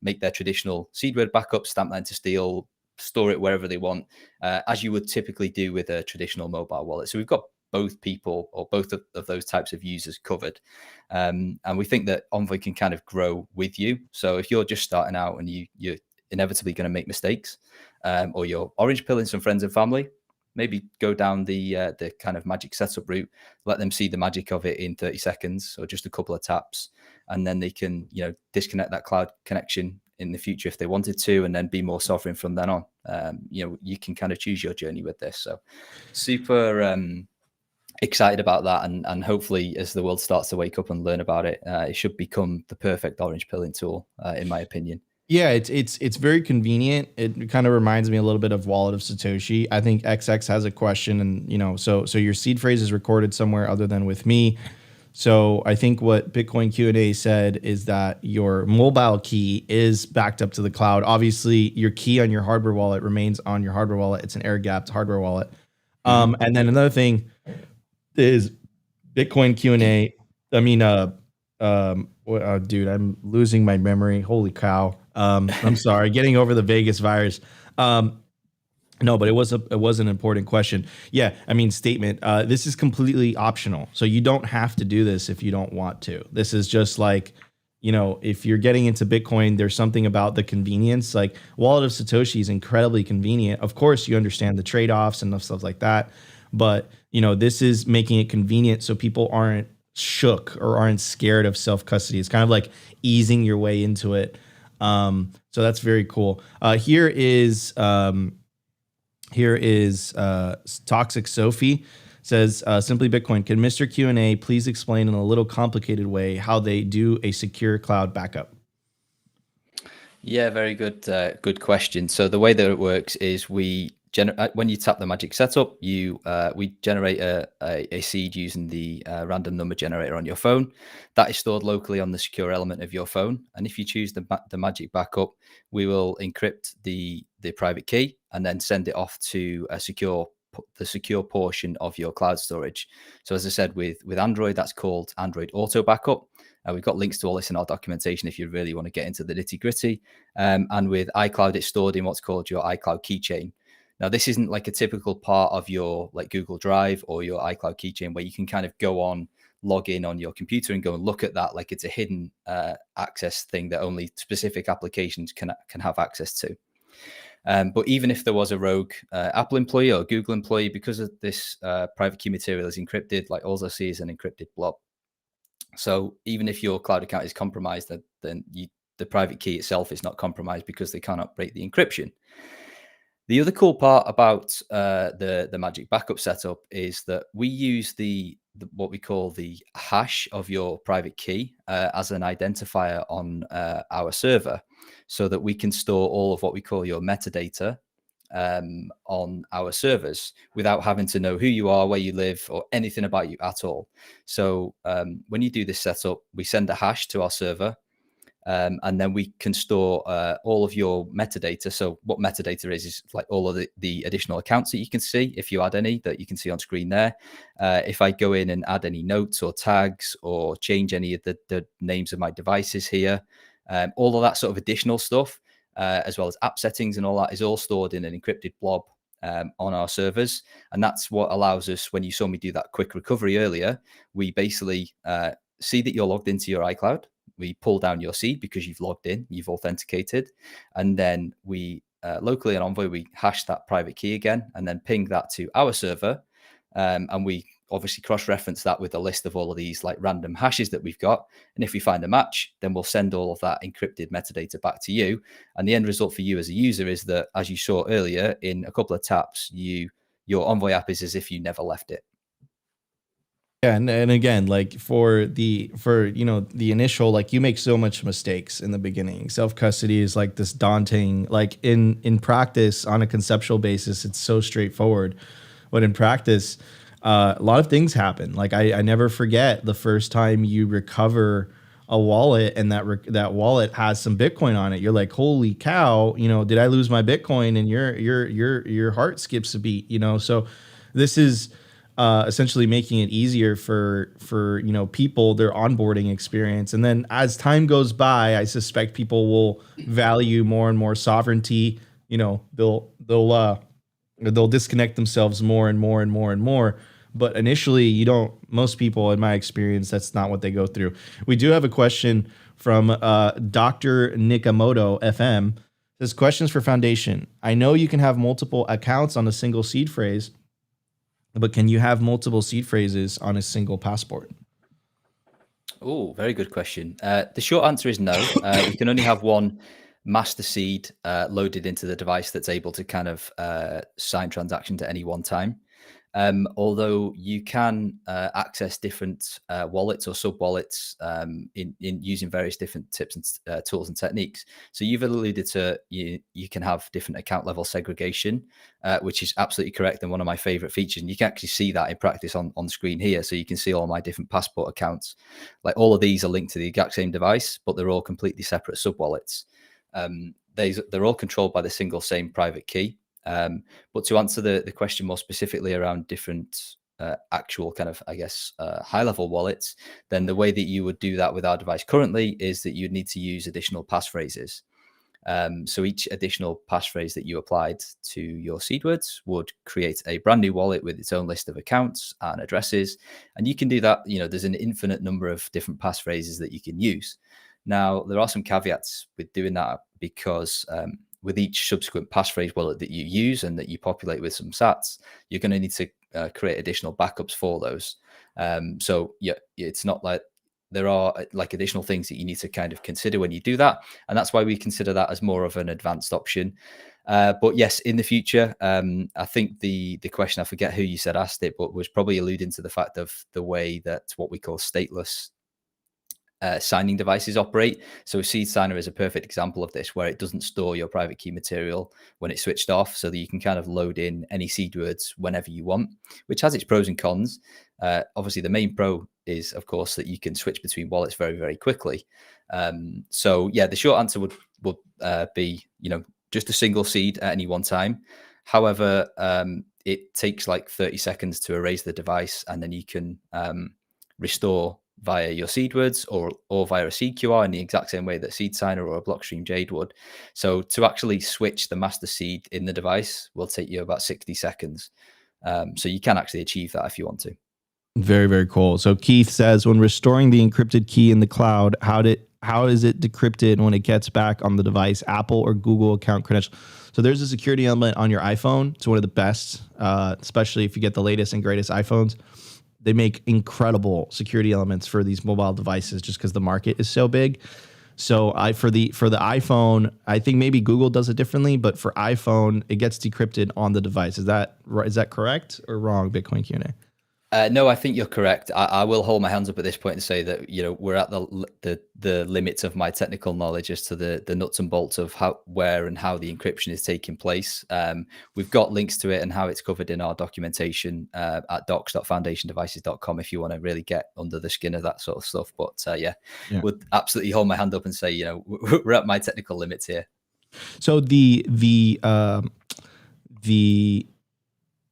make their traditional seed word backup, stamp that into steel, store it wherever they want, as you would typically do with a traditional mobile wallet. So we've got both people or both of those types of users covered. And we think that Envoy can kind of grow with you. So if you're just starting out and you're inevitably going to make mistakes, or you're orange pilling some friends and family, maybe go down the kind of magic setup route, let them see the magic of it in 30 seconds or just a couple of taps, and then they can, disconnect that cloud connection in the future if they wanted to, and then be more sovereign from then on. You can kind of choose your journey with this. So super excited about that, and hopefully as the world starts to wake up and learn about it, it should become the perfect orange pilling tool, in my opinion. Yeah, it's very convenient. It kind of reminds me a little bit of Wallet of Satoshi. I think XX has a question, and so your seed phrase is recorded somewhere other than with me. So I think what Bitcoin Q&A said is that your mobile key is backed up to the cloud. Obviously, your key on your hardware wallet remains on your hardware wallet. It's an air-gapped hardware wallet. And then another thing is Bitcoin Q&A. I mean, dude, I'm losing my memory. Holy cow. I'm sorry, getting over the Vegas virus. No, but it was an important question. Yeah, I mean, statement. This is completely optional, so you don't have to do this if you don't want to. This is just like, if you're getting into Bitcoin, there's something about the convenience. Like Wallet of Satoshi is incredibly convenient. Of course, you understand the trade-offs and stuff like that, but this is making it convenient so people aren't shook or aren't scared of self-custody. It's kind of like easing your way into it. So that's very cool. Here is Toxic Sophie says, Simply Bitcoin, can Mr. Q&A please explain in a little complicated way how they do a secure cloud backup? Yeah, very good. Good question. So the way that it works is when you tap the magic setup, we generate a seed using the random number generator on your phone. That is stored locally on the secure element of your phone. And if you choose the magic backup, we will encrypt the private key and then send it off to the secure portion of your cloud storage. So as I said, with Android, that's called Android Auto Backup. We've got links to all this in our documentation if you really want to get into the nitty gritty. And with iCloud, it's stored in what's called your iCloud keychain. Now, this isn't like a typical part of your like Google Drive or your iCloud keychain where you can kind of go on, log in on your computer and go and look at that like it's a hidden access thing that only specific applications can have access to. But even if there was a rogue Apple employee or Google employee, because of this private key material is encrypted, like all I see is an encrypted blob. So even if your cloud account is compromised, then the private key itself is not compromised because they cannot break the encryption. The other cool part about the magic backup setup is that we use what we call the hash of your private key as an identifier on our server, so that we can store all of what we call your metadata on our servers without having to know who you are, where you live, or anything about you at all. So when you do this setup, we send a hash to our server. And then we can store all of your metadata. So what metadata is like all of the additional accounts that you can see, if you add any, that you can see on screen there. If I go in and add any notes or tags or change any of the names of my devices here, all of that sort of additional stuff, as well as app settings and all that, is all stored in an encrypted blob on our servers. And that's what allows us, when you saw me do that quick recovery earlier, we basically see that you're logged into your iCloud. We pull down your seed because you've logged in, you've authenticated, and then we locally on Envoy, we hash that private key again and then ping that to our server. And we obviously cross-reference that with a list of all of these like random hashes that we've got. And if we find a match, then we'll send all of that encrypted metadata back to you. And the end result for you as a user is that, as you saw earlier, in a couple of taps, your Envoy app is as if you never left it. Yeah, and again, like for the initial, like you make so much mistakes in the beginning. Self-custody is like this daunting, like in practice on a conceptual basis, it's so straightforward. But in practice, a lot of things happen. Like I never forget the first time you recover a wallet and that wallet has some Bitcoin on it. You're like, holy cow, did I lose my Bitcoin? And your heart skips a beat, So this is essentially making it easier for people, their onboarding experience. And then as time goes by, I suspect people will value more and more sovereignty. They'll disconnect themselves more and more and more and more. But initially, most people, in my experience, that's not what they go through. We do have a question from Dr. Nikamoto FM. Says, questions for Foundation. I know you can have multiple accounts on a single seed phrase. but can you have multiple seed phrases on a single passport? Oh, very good question. The short answer is no. We can only have one master seed loaded into the device that's able to kind of sign transactions at any one time. Although you can access different wallets or sub wallets in using various different tips and tools and techniques. So you've alluded to you can have different account level segregation, which is absolutely correct and one of my favorite features. And you can actually see that in practice on screen here. So you can see all my different passport accounts. Like all of these are linked to the exact same device, but they're all completely separate sub wallets. They're all controlled by the single same private key. But to answer the question more specifically around different actual kind of, I guess, high level wallets, then the way that you would do that with our device currently is that you'd need to use additional passphrases. So each additional passphrase that you applied to your seed words would create a brand new wallet with its own list of accounts and addresses. And you can do that. There's an infinite number of different passphrases that you can use. Now, there are some caveats with doing that because with each subsequent passphrase wallet that you use and that you populate with some sats, you're going to need to create additional backups for those. So yeah, it's not like there are like additional things that you need to kind of consider when you do that. And that's why we consider that as more of an advanced option. But yes, in the future, I think the question, I forget who you said asked it, but was probably alluding to the fact of the way that what we call stateless signing devices operate. So a seed signer is a perfect example of this, where it doesn't store your private key material when it's switched off, so that you can kind of load in any seed words whenever you want, which has its pros and cons. Obviously, the main pro is, of course, that you can switch between wallets very, very quickly. So yeah, the short answer would be, just a single seed at any one time. However, it takes like 30 seconds to erase the device, and then you can restore via your seed words or via a seed QR in the exact same way that Seed Signer or a Blockstream Jade would. So to actually switch the master seed in the device will take you about 60 seconds. So you can actually achieve that if you want to. Very, very cool. So Keith says, when restoring the encrypted key in the cloud, how is it decrypted when it gets back on the device, Apple or Google account credential? So there's a security element on your iPhone. It's one of the best, especially if you get the latest and greatest iPhones. They make incredible security elements for these mobile devices just because the market is so big. So for the iPhone, I think maybe Google does it differently, but for iPhone, it gets decrypted on the device. Is that correct or wrong, Bitcoin Q&A? No, I think you're correct. I will hold my hands up at this point and say that we're at the limits of my technical knowledge as to the nuts and bolts of where and how the encryption is taking place. We've got links to it and how it's covered in our documentation at docs.foundationdevices.com if you want to really get under the skin of that sort of stuff. But yeah, would absolutely hold my hand up and say we're at my technical limits here. So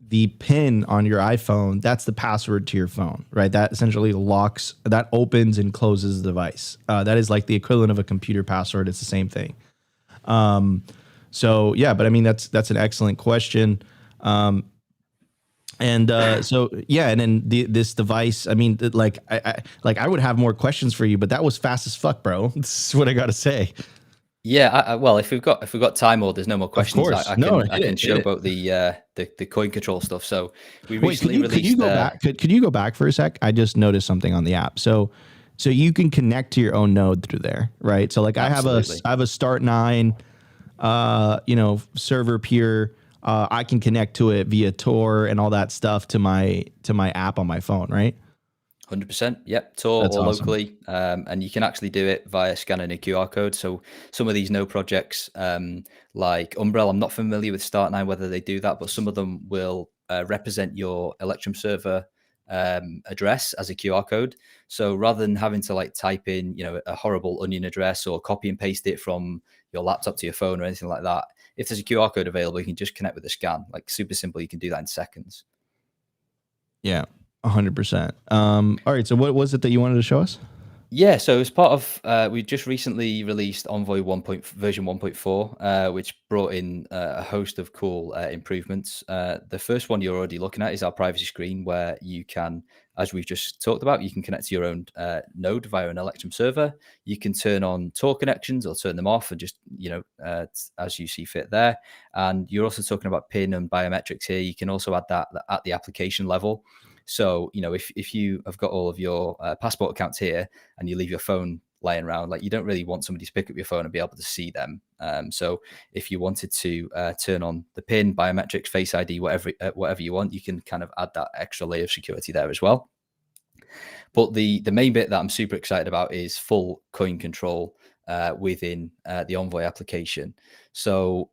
the pin on your iPhone, that's the password to your phone, right? That essentially opens and closes the device. That is like the equivalent of a computer password. It's the same thing. So yeah, but I mean, that's an excellent question. So yeah, and then this device, I mean, I would have more questions for you, but that was fast as fuck, bro. This is what I got to say. Yeah, well, if we've got time or there's no more questions, I can showboat the coin control stuff. So we recently released. Could you go back for a sec? I just noticed something on the app. So you can connect to your own node through there, right? So like Absolutely. I have a Start9, server peer. I can connect to it via Tor and all that stuff to my app on my phone, right? 100%. Yep. Tor That's or awesome. locally. And you can actually do it via scanning a QR code. So some of these node projects, like Umbrella, I'm not familiar with Start9, whether they do that, but some of them will represent your Electrum server address as a QR code. So rather than having to like type in, a horrible onion address or copy and paste it from your laptop to your phone or anything like that, if there's a QR code available, you can just connect with a scan. Like super simple. You can do that in seconds. Yeah. 100%. All right. So what was it that you wanted to show us? Yeah, so as part of, we just recently released Envoy version 1.4, which brought in a host of cool improvements. The first one you're already looking at is our privacy screen, where you can, as we've just talked about, you can connect to your own node via an Electrum server. You can turn on Tor connections or turn them off, and just as you see fit there. And you're also talking about PIN and biometrics here. You can also add that at the application level. So, if you have got all of your passport accounts here and you leave your phone laying around, like, you don't really want somebody to pick up your phone and be able to see them. So if you wanted to turn on the PIN, biometrics, Face ID, whatever you want, you can kind of add that extra layer of security there as well. But the main bit that I'm super excited about is full coin control within the Envoy application. So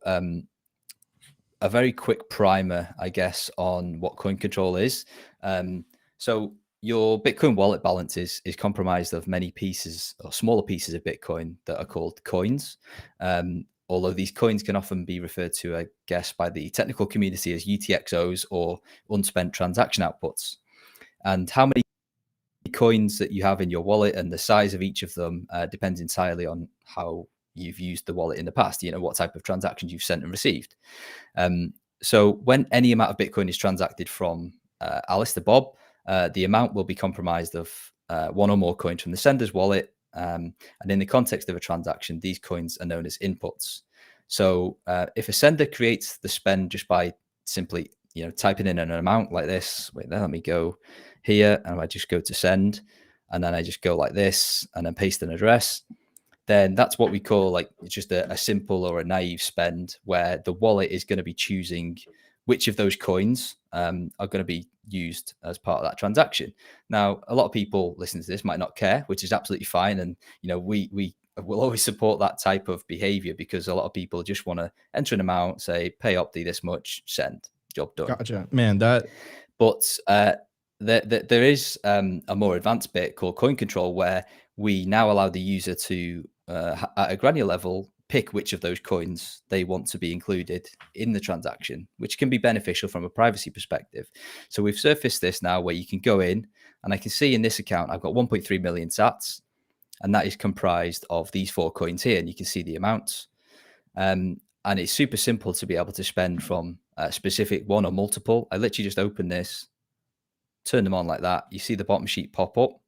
a very quick primer, I guess, on what coin control is. So your Bitcoin wallet balance is comprised of many pieces or smaller pieces of Bitcoin that are called coins. Although these coins can often be referred to, I guess, by the technical community as UTXOs or unspent transaction outputs. And how many coins that you have in your wallet and the size of each of them depends entirely on how you've used the wallet in the past, what type of transactions you've sent and received. So when any amount of Bitcoin is transacted from Alice to Bob, the amount will be comprised of one or more coins from the sender's wallet. And in the context of a transaction, these coins are known as inputs. So if a sender creates the spend just by simply, typing in an amount like this, let me go here, and I just go to send, and then I just go like this, and then paste an address, then that's what we call like just a simple or a naive spend, where the wallet is going to be choosing which of those coins are going to be used as part of that transaction. Now, a lot of people listening to this might not care, which is absolutely fine. And, we will always support that type of behavior, because a lot of people just want to enter an amount, say, pay Opti this much, send, job done. Gotcha. Man, But there is a more advanced bit called coin control, where we now allow the user to, at a granular level, pick which of those coins they want to be included in the transaction, which can be beneficial from a privacy perspective. So we've surfaced this now, where you can go in, and I can see in this account, I've got 1.3 million sats, and that is comprised of these 4 coins here, and you can see the amounts. And it's super simple to be able to spend from a specific one or multiple. I literally just open this, turn them on like that. You see the bottom sheet pop up,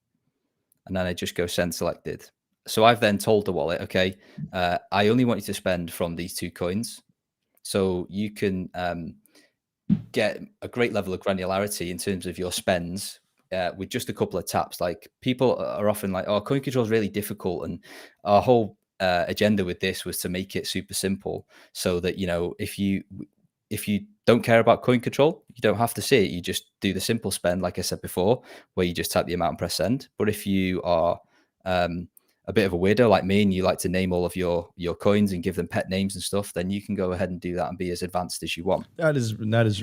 and then I just go send selected. So I've then told the wallet, okay, I only want you to spend from these 2 coins. So you can get a great level of granularity in terms of your spends with just a couple of taps. Like, people are often like, oh, coin control is really difficult. And our whole agenda with this was to make it super simple, so that, if you don't care about coin control, you don't have to see it. You just do the simple spend, like I said before, where you just type the amount and press send. But if you are a bit of a weirdo like me, and you like to name all of your coins and give them pet names and stuff, then you can go ahead and do that and be as advanced as you want. that is.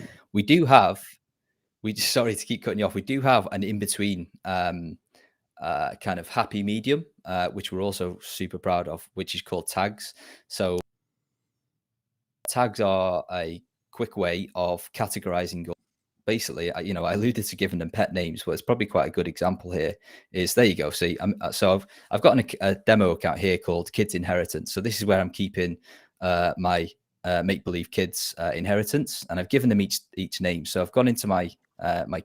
Sorry to keep cutting you off. We do have an in-between kind of happy medium, which we're also super proud of, which is called tags. So tags are a quick way of categorizing. Basically, I alluded to giving them pet names, but it's probably quite a good example here. Is there you go. See, so I've got a demo account here called Kids Inheritance. So this is where I'm keeping my make-believe kids inheritance, and I've given them each name. So I've gone into my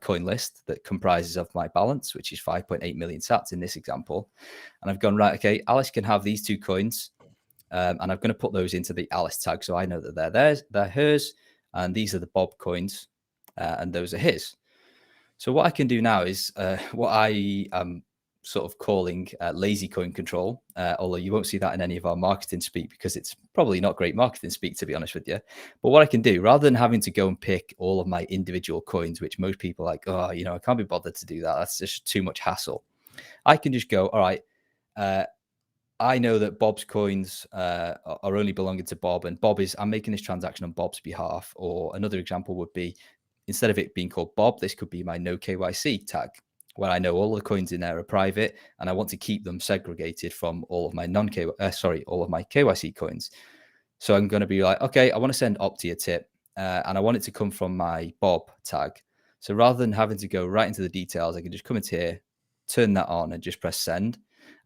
coin list that comprises of my balance, which is 5.8 million sats in this example, and I've gone, right, okay, Alice can have these 2 coins, and I'm going to put those into the Alice tag, so I know that they're hers, and these are the Bob coins. And those are his. So what I can do now is what I am sort of calling lazy coin control, although you won't see that in any of our marketing speak, because it's probably not great marketing speak, to be honest with you. But what I can do, rather than having to go and pick all of my individual coins, which most people are like, oh, I can't be bothered to do that, that's just too much hassle, I can just go, all right, I know that Bob's coins are only belonging to Bob, and I'm making this transaction on Bob's behalf. Or another example would be, instead of it being called Bob, this could be my no KYC tag, where I know all the coins in there are private, and I want to keep them segregated from all of my all of my KYC coins. So I'm going to be like, okay, I want to send Opti a tip, and I want it to come from my Bob tag. So rather than having to go right into the details, I can just come into here, turn that on and just press send.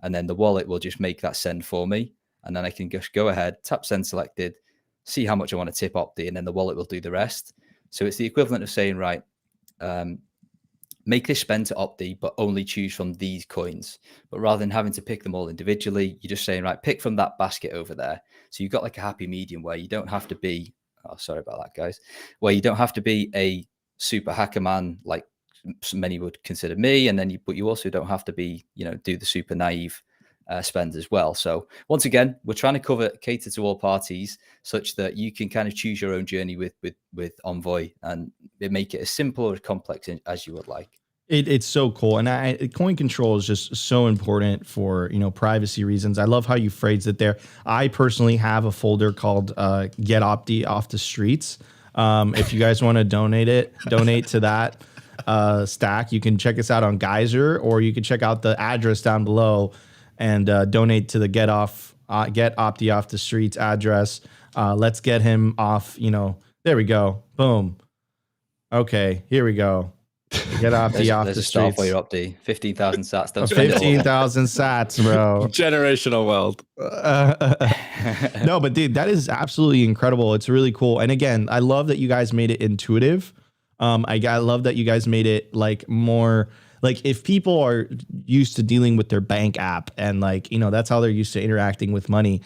And then the wallet will just make that send for me. And then I can just go ahead, tap send selected, see how much I want to tip Opti, and then the wallet will do the rest. So it's the equivalent of saying, right, make this spend to Opti, but only choose from these coins. But rather than having to pick them all individually, you're just saying, right, pick from that basket over there. So you've got like a happy medium where you don't have to be, oh, sorry about that, guys, where you don't have to be a super hacker man like many would consider me. And then but you also don't have to be, do the super naive spend as well. So once again, we're trying to cater to all parties such that you can kind of choose your own journey with Envoy and make it as simple or as complex as you would like. It's so cool. And coin control is just so important for, privacy reasons. I love how you phrased it there. I personally have a folder called Get Opti Off the Streets. If you guys want to donate to that stack, you can check us out on Geyser, or you can check out the address down below and donate to the Get Opti Off the Streets address. Let's get him off, there we go. Boom. Okay, here we go. Get Opti off the streets. For your Opti. 15,000 sats. Don't 15,000 sats, bro. Generational wealth. No, but dude, that is absolutely incredible. It's really cool. And again, I love that you guys made it intuitive. I love that you guys made it like more like if people are used to dealing with their bank app and like, that's how they're used to interacting with money.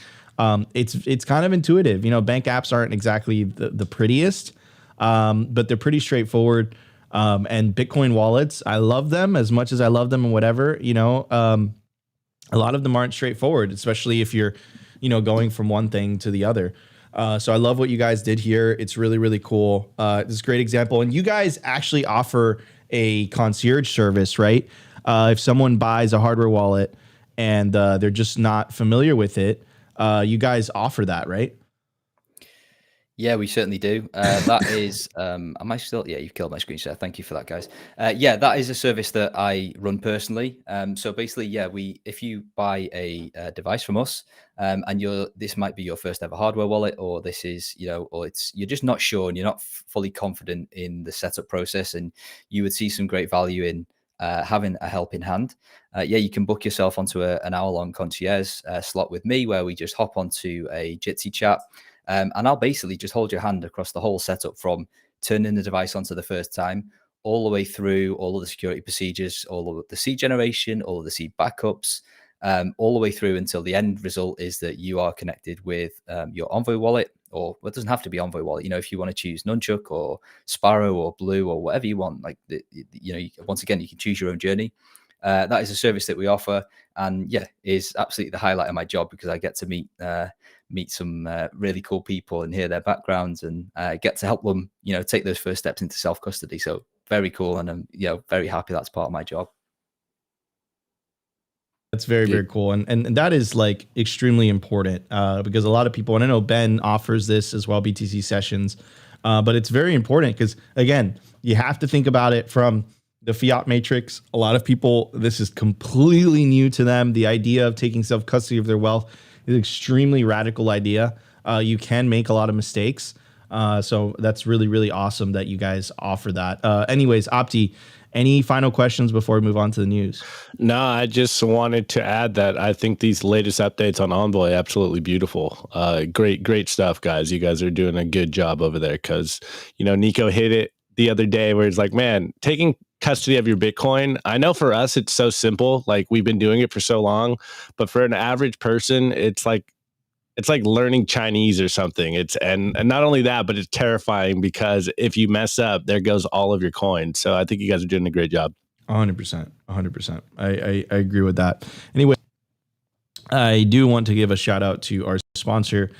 It's kind of intuitive. Bank apps aren't exactly the prettiest, but they're pretty straightforward. And Bitcoin wallets, I love them as much as I love them and whatever, a lot of them aren't straightforward, especially if you're, going from one thing to the other. So I love what you guys did here. It's really, really cool. It's a great example. And you guys actually offer a concierge service, right? If someone buys a hardware wallet and they're just not familiar with it, you guys offer that, right? Yeah, we certainly do. That is, am I still? Yeah, you've killed my screen share. Thank you for that, guys. Yeah, that is a service that I run personally. So basically, yeah, if you buy a device from us, and this might be your first ever hardware wallet, or this is, or you're just not sure and you're not fully confident in the setup process, and you would see some great value in having a helping hand. Yeah, you can book yourself onto an hour-long concierge slot with me, where we just hop onto a Jitsi chat. And I'll basically just hold your hand across the whole setup from turning the device on the first time, all the way through all of the security procedures, all of the seed generation, all of the seed backups, all the way through until the end result is that you are connected with your Envoy wallet, or it doesn't have to be Envoy wallet. If you want to choose Nunchuk or Sparrow or Blue or whatever you want, like, once again, you can choose your own journey. That is a service that we offer, and yeah, is absolutely the highlight of my job because I get to meet some really cool people and hear their backgrounds and get to help them, take those first steps into self-custody. So very cool. And I'm, very happy that's part of my job. That's very, very cool. And that is like extremely important because a lot of people, and I know Ben offers this as well, BTC sessions, but it's very important because again, you have to think about it from the fiat matrix. A lot of people, this is completely new to them. The idea of taking self-custody of their wealth is an extremely radical idea. You can make a lot of mistakes. So that's really, really awesome that you guys offer that. Anyways, Opti, any final questions before we move on to the news? No, I just wanted to add that I think these latest updates on Envoy are absolutely beautiful. Great stuff, guys. You guys are doing a good job over there because, Nico hit it the other day where it's like, man, taking custody of your Bitcoin. I know for us, it's so simple. Like we've been doing it for so long, but for an average person, it's like learning Chinese or something. And not only that, but it's terrifying because if you mess up, there goes all of your coins. So I think you guys are doing a great job. 100%. I agree with that. Anyway, I do want to give a shout out to our sponsor,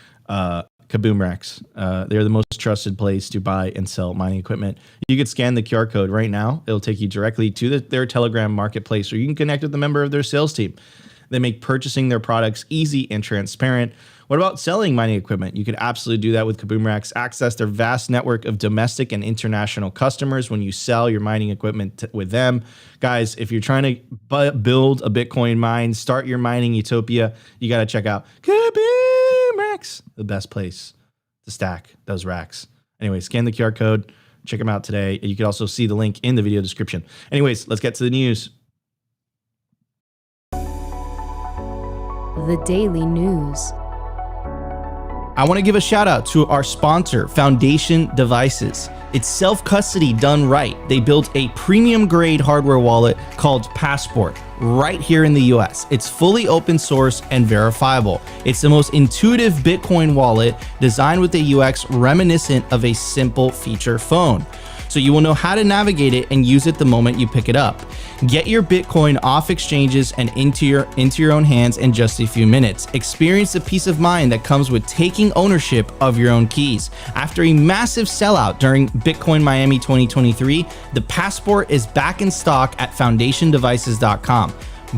Kaboom Racks. They're the most trusted place to buy and sell mining equipment. You could scan the QR code right now. It'll take you directly to their Telegram marketplace, or you can connect with a member of their sales team. They make purchasing their products easy and transparent. What about selling mining equipment? You can absolutely do that with Kaboom Racks. Access their vast network of domestic and international customers when you sell your mining equipment with them. Guys, if you're trying to build a Bitcoin mine, start your mining utopia, you got to check out Kaboom Racks, the best place to stack those racks. Anyway, scan the QR code, check them out today. You can also see the link in the video description. Anyways, let's get to the news. The Daily News. I want to give a shout out to our sponsor, Foundation Devices. It's self-custody done right. They built a premium grade hardware wallet called Passport right here in the US. It's fully open source and verifiable. It's the most intuitive Bitcoin wallet designed with a UX reminiscent of a simple feature phone. So you will know how to navigate it and use it the moment you pick it up. Get your Bitcoin off exchanges and into your own hands in just a few minutes. Experience the peace of mind that comes with taking ownership of your own keys. After a massive sellout during Bitcoin Miami 2023, the Passport is back in stock at foundationdevices.com.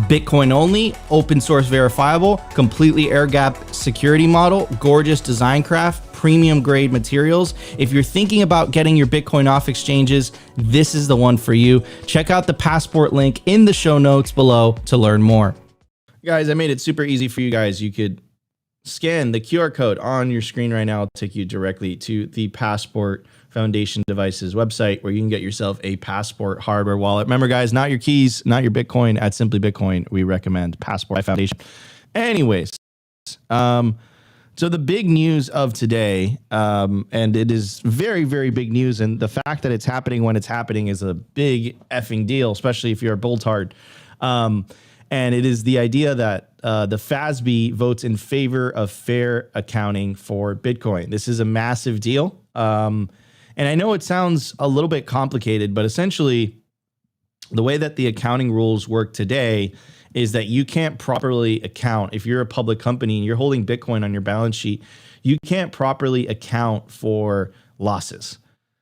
Bitcoin only, open source verifiable, completely air gap security model, gorgeous design craft, premium grade materials. If you're thinking about getting your Bitcoin off exchanges, this is the one for you. Check out the Passport link in the show notes below to learn more. Guys, I made it super easy for you guys. You could scan the QR code on your screen right now. It'll take you directly to the Passport Foundation Devices website where you can get yourself a Passport hardware wallet. Remember, guys, not your keys, not your Bitcoin. At Simply Bitcoin, we recommend Passport by Foundation. Anyways, so the big news of today, and it is very, very big news, and the fact that it's happening when it's happening is a big effing deal, especially if you're a bulltard. And it is the idea that the FASB votes in favor of fair accounting for Bitcoin. This is a massive deal. And I know it sounds a little bit complicated, but essentially the way that the accounting rules work today is that you can't properly account. If you're a public company and you're holding Bitcoin on your balance sheet, you can't properly account for losses.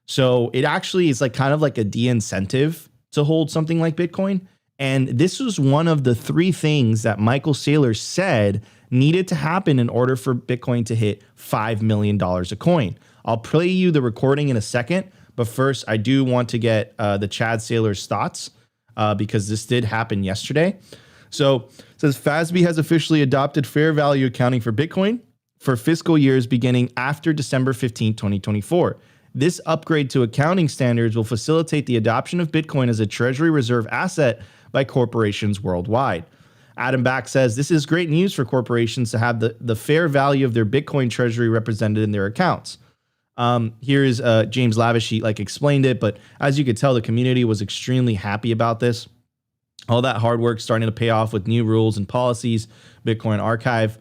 So it actually is like kind of like a de-incentive to hold something like Bitcoin. And this was one of the three things that Michael Saylor said needed to happen in order for Bitcoin to hit $5 million a coin. I'll play you the recording in a second, but first I do want to get the Chad Saylor's thoughts because this did happen yesterday. So it says FASB has officially adopted fair value accounting for Bitcoin for fiscal years beginning after December 15, 2024. This upgrade to accounting standards will facilitate the adoption of Bitcoin as a treasury reserve asset by corporations worldwide. Adam Back says this is great news for corporations to have the fair value of their Bitcoin treasury represented in their accounts. Here is James Lavish, he explained it, but as you could tell, the community was extremely happy about this. All that hard work starting to pay off with new rules and policies, Bitcoin Archive.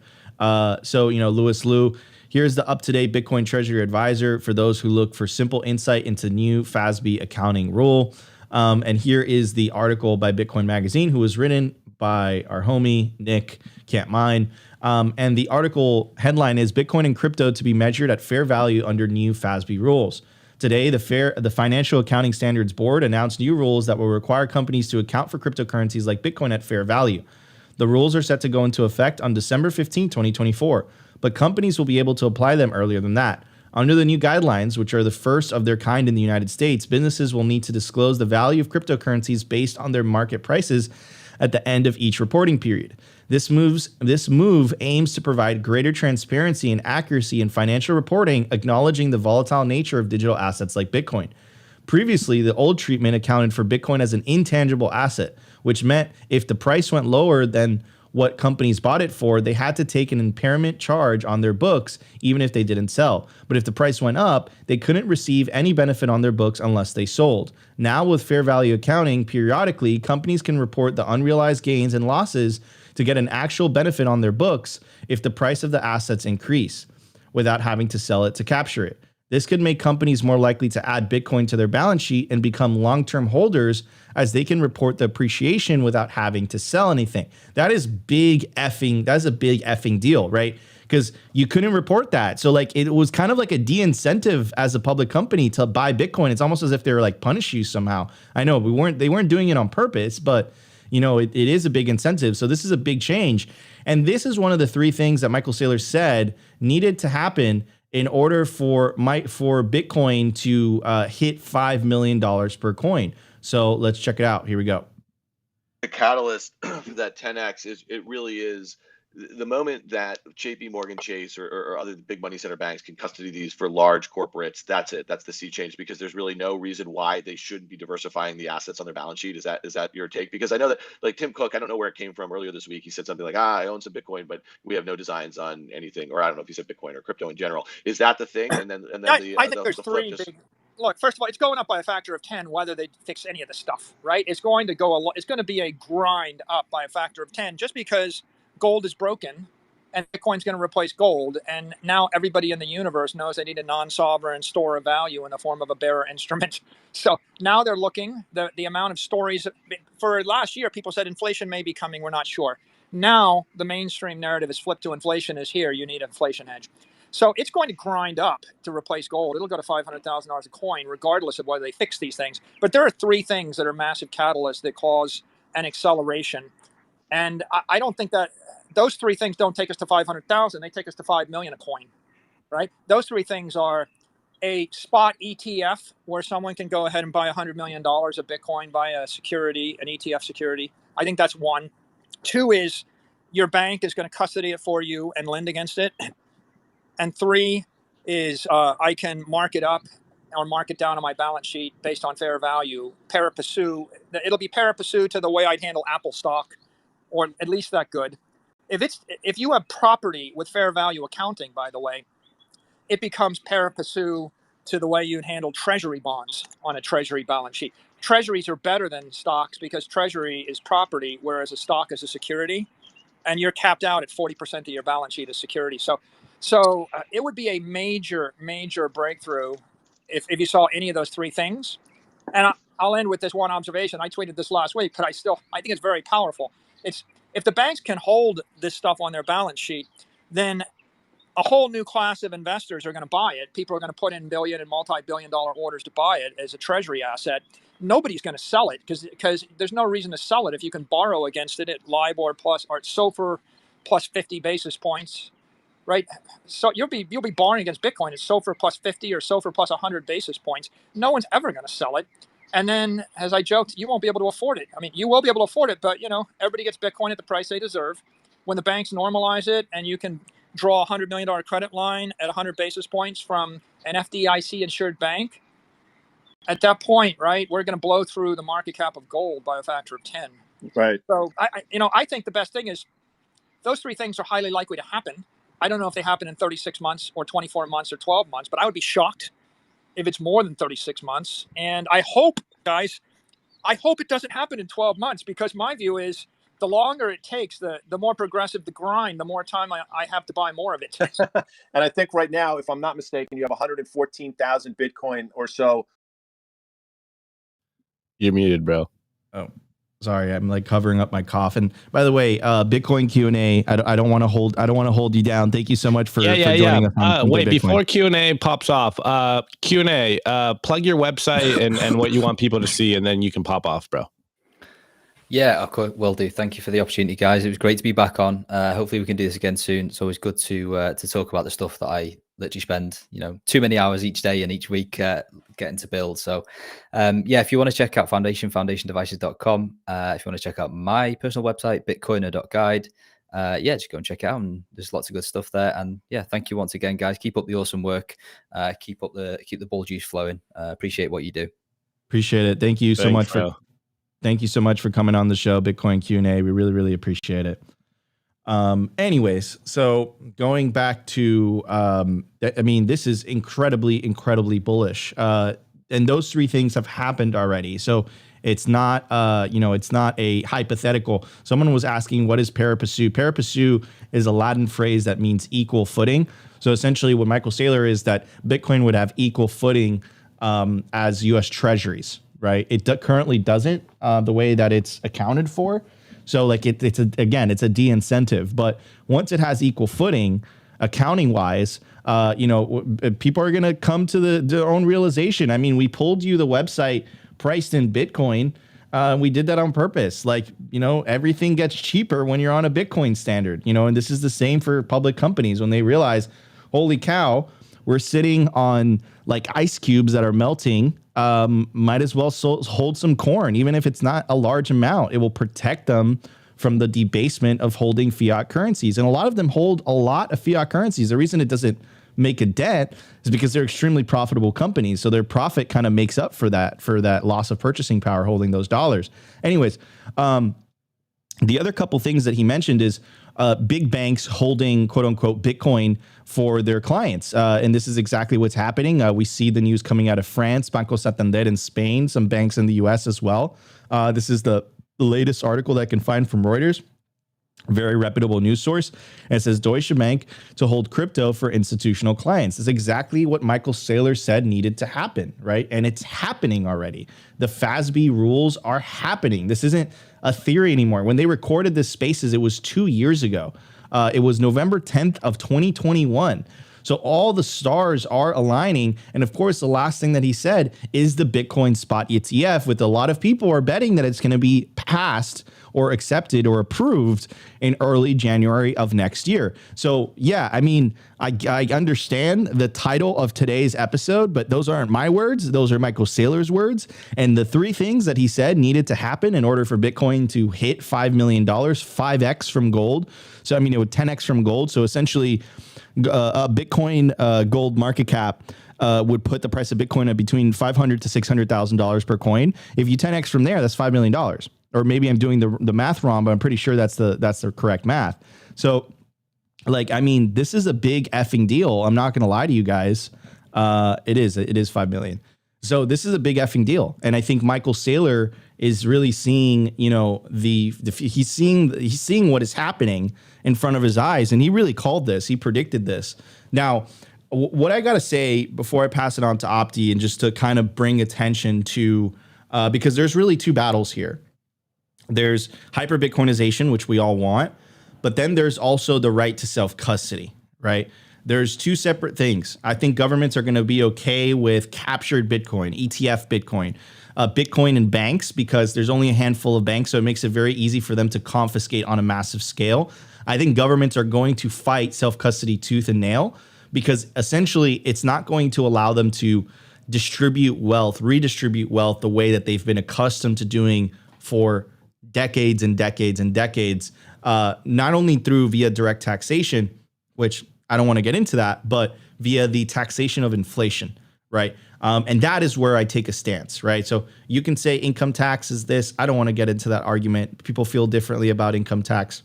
So, Louis Liu, here's the up-to-date Bitcoin Treasury Advisor for those who look for simple insight into new FASB accounting rule. And here is the article by Bitcoin Magazine, who was written by our homie, Nick Can't Mine. And the article headline is Bitcoin and crypto to be measured at fair value under new FASB rules. Today, the Financial Accounting Standards Board announced new rules that will require companies to account for cryptocurrencies like Bitcoin at fair value. The rules are set to go into effect on December 15, 2024, but companies will be able to apply them earlier than that. Under the new guidelines, which are the first of their kind in the United States, businesses will need to disclose the value of cryptocurrencies based on their market prices at the end of each reporting period. This move aims to provide greater transparency and accuracy in financial reporting, acknowledging the volatile nature of digital assets like Bitcoin. Previously, the old treatment accounted for Bitcoin as an intangible asset, which meant if the price went lower than what companies bought it for, they had to take an impairment charge on their books, even if they didn't sell. But if the price went up, they couldn't receive any benefit on their books unless they sold. Now, with fair value accounting, periodically, companies can report the unrealized gains and losses to get an actual benefit on their books if the price of the assets increase, without having to sell it to capture it. This could make companies more likely to add Bitcoin to their balance sheet and become long-term holders, as they can report the appreciation without having to sell anything. That's a big effing deal, right? Because you couldn't report that. So it was kind of like a de-incentive as a public company to buy Bitcoin. It's almost as if they were punish you somehow. I know they weren't doing it on purpose, but it is a big incentive. So this is a big change. And this is one of the three things that Michael Saylor said needed to happen in order for Bitcoin to hit $5 million per coin. So let's check it out. Here we go. The catalyst for that 10x is it really is the moment that JP Morgan Chase or other big money center banks can custody these for large corporates, that's it. That's the sea change, because there's really no reason why they shouldn't be diversifying the assets on their balance sheet. Is that your take? Because I know that, like, Tim Cook, I don't know where it came from earlier this week. He said something like, I own some Bitcoin, but we have no designs on anything. Or I don't know if he said Bitcoin or crypto in general. Is that the thing? And then I think there's three big. Look, first of all, it's going up by a factor of 10 whether they fix any of the stuff, right? It's going to go it's going to be a grind up by a factor of 10 just because gold is broken and Bitcoin's going to replace gold. And now everybody in the universe knows they need a non-sovereign store of value in the form of a bearer instrument. So now they're looking, the amount of stories for last year, people said inflation may be coming. We're not sure. Now the mainstream narrative is flipped to inflation is here. You need an inflation hedge. So it's going to grind up to replace gold. It'll go to $500,000 a coin, regardless of whether they fix these things. But there are three things that are massive catalysts that cause an acceleration. And I don't think that those three things don't take us to 500,000. They take us to 5 million a coin, right? Those three things are a spot ETF where someone can go ahead and buy $100 million of Bitcoin, buy a security, an ETF security. I think that's one. Two is your bank is going to custody it for you and lend against it. And three is I can mark it up or mark it down on my balance sheet based on fair value. Pari passu, it'll be pari passu to the way I'd handle Apple stock, or at least that good. If you have property with fair value accounting, by the way, it becomes pari passu to the way you'd handle treasury bonds on a treasury balance sheet. Treasuries are better than stocks because treasury is property, whereas a stock is a security, and you're capped out at 40% of your balance sheet as security. So it would be a major, major breakthrough if you saw any of those three things. And I'll end with this one observation. I tweeted this last week, but I think it's very powerful. It's if the banks can hold this stuff on their balance sheet, then a whole new class of investors are going to buy it. People are going to put in billion and multi-billion-dollar orders to buy it as a treasury asset. Nobody's going to sell it because there's no reason to sell it if you can borrow against it at LIBOR plus or at SOFR plus 50 basis points. Right, so you'll be borrowing against Bitcoin at SOFR plus 50 or SOFR plus 100 basis points. No one's ever going to sell it, and then, as I joked, you won't be able to afford it. I mean, you will be able to afford it, but everybody gets Bitcoin at the price they deserve. When the banks normalize it, and you can draw a $100 million credit line at 100 basis points from an FDIC insured bank, at that point, right, we're going to blow through the market cap of gold by a factor of 10. Right. So I think the best thing is those three things are highly likely to happen. I don't know if they happen in 36 months or 24 months or 12 months, but I would be shocked if it's more than 36 months. And I hope, guys, it doesn't happen in 12 months, because my view is the longer it takes, the more progressive the grind, the more time I have to buy more of it. And I think right now, if I'm not mistaken, you have 114,000 Bitcoin or so. You're muted, bro. Oh. Sorry, I'm like covering up my cough. And by the way, Bitcoin Q&A. I don't want to hold you down. Thank you so much for joining us. Wait, before Q&A pops off, Q&A. Plug your website and what you want people to see, and then you can pop off, bro. Yeah, of course, will do. Thank you for the opportunity, guys. It was great to be back on. Hopefully, we can do this again soon. It's always good to talk about the stuff that I literally spend too many hours each day and each week getting to build. So if you want to check out foundationdevices.com, if you want to check out my personal website, bitcoiner.guide, just go and check it out, and there's lots of good stuff there. And thank you once again, guys. Keep up the awesome work. Keep the ball juice flowing. Appreciate what you do. Appreciate it. Thank you so much for coming on the show, Bitcoin Q&A. We really, really appreciate it. Anyways, so going back to, this is incredibly, incredibly bullish. And those three things have happened already. So it's not, it's not a hypothetical. Someone was asking, what is pari passu? Pari passu is a Latin phrase that means equal footing. So essentially what Michael Saylor is that Bitcoin would have equal footing as US Treasuries, right? It currently doesn't the way that it's accounted for. So like it's a de-incentive, but once it has equal footing, accounting wise, people are going to come to their own realization. I mean, we pulled you the website priced in Bitcoin. We did that on purpose. Like, everything gets cheaper when you're on a Bitcoin standard, and this is the same for public companies when they realize, holy cow, we're sitting on like ice cubes that are melting. Might as well hold some corn, even if it's not a large amount. It will protect them from the debasement of holding fiat currencies. And a lot of them hold a lot of fiat currencies. The reason it doesn't make a dent is because they're extremely profitable companies. So their profit kind of makes up for that loss of purchasing power holding those dollars. Anyways, the other couple things that he mentioned is big banks holding quote unquote Bitcoin for their clients. And this is exactly what's happening. We see the news coming out of France, Banco Santander in Spain, some banks in the US as well. This is the latest article that I can find from Reuters. Very reputable news source. And it says Deutsche Bank to hold crypto for institutional clients. It's exactly what Michael Saylor said needed to happen, right? And it's happening already. The FASB rules are happening. This isn't a theory anymore. When they recorded this Spaces, it was 2 years ago. It was November 10th of 2021. So all the stars are aligning. And of course, the last thing that he said is the Bitcoin spot ETF, with a lot of people are betting that it's going to be passed or accepted or approved in early January of next year. So yeah, I mean, I understand the title of today's episode, but those aren't my words. Those are Michael Saylor's words. And the three things that he said needed to happen in order for Bitcoin to hit $5 million, 5x from gold. So, I mean, it would 10x from gold. So essentially a Bitcoin gold market cap would put the price of Bitcoin at between $500,000 to $600,000 per coin. If you 10x from there, that's $5 million. Or maybe I'm doing the math wrong, but I'm pretty sure that's the correct math. So, like, I mean, this is a big effing deal. I'm not going to lie to you guys. It is 5 million. So this is a big effing deal. And I think Michael Saylor is really seeing, you know, he's seeing what is happening in front of his eyes. And he really called this. He predicted this. Now, what I got to say before I pass it on to Opti, and just to kind of bring attention to, because there's really two battles here. There's hyper Bitcoinization, which we all want, but then there's also the right to self-custody, right? There's two separate things. I think governments are going to be okay with captured Bitcoin, ETF Bitcoin, Bitcoin in banks, because there's only a handful of banks, so it makes it very easy for them to confiscate on a massive scale. I think governments are going to fight self-custody tooth and nail, because essentially it's not going to allow them to distribute wealth, redistribute wealth the way that they've been accustomed to doing for decades and decades and decades, not only through via direct taxation, which I don't want to get into that, but via the taxation of inflation, right? And that is where I take a stance, right? So you can say income tax is this. I don't want to get into that argument. People feel differently about income tax.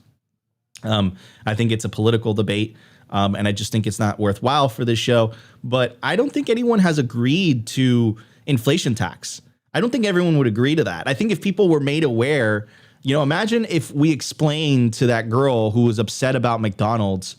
I think it's a political debate, and I just think it's not worthwhile for this show. But I don't think anyone has agreed to inflation tax. I don't think everyone would agree to that. I think if people were made aware, you know, imagine if we explained to that girl who was upset about McDonald's,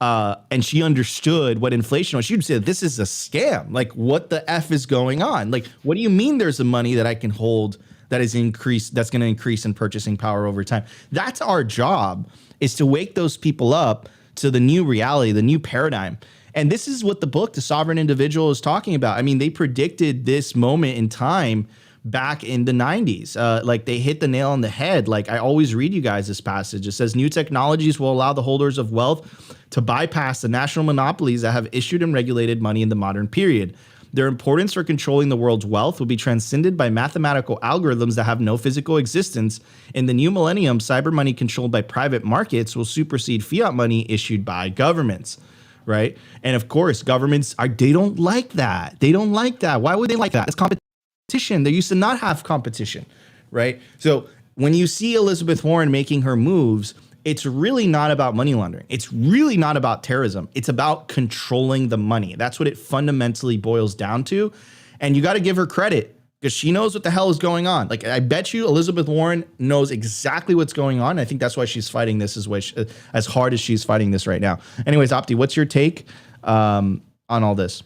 and she understood what inflation was, she'd say, this is a scam. Like, what the F is going on? Like, what do you mean there's a money that I can hold that is increased, that's going to increase in purchasing power over time? That's our job, is to wake those people up to the new reality, the new paradigm. And this is what the book, The Sovereign Individual, is talking about. I mean, they predicted this moment in time back in the 90s. Like, they hit the nail on the head. Like, I always read you guys this passage. It says, new technologies will allow the holders of wealth to bypass the national monopolies that have issued and regulated money in the modern period. Their importance for controlling the world's wealth will be transcended by mathematical algorithms that have no physical existence. In the new millennium, cyber money controlled by private markets will supersede fiat money issued by governments. Right. And of course, governments they don't like that. They don't like that. Why would they like that? It's competition. They used to not have competition. Right. So when you see Elizabeth Warren making her moves, it's really not about money laundering. It's really not about terrorism. It's about controlling the money. That's what it fundamentally boils down to. And you got to give her credit, because she knows what the hell is going on. Like, I bet you Elizabeth Warren knows exactly what's going on. I think that's why she's fighting this as hard as she's fighting this right now. Anyways, Opti, what's your take on all this?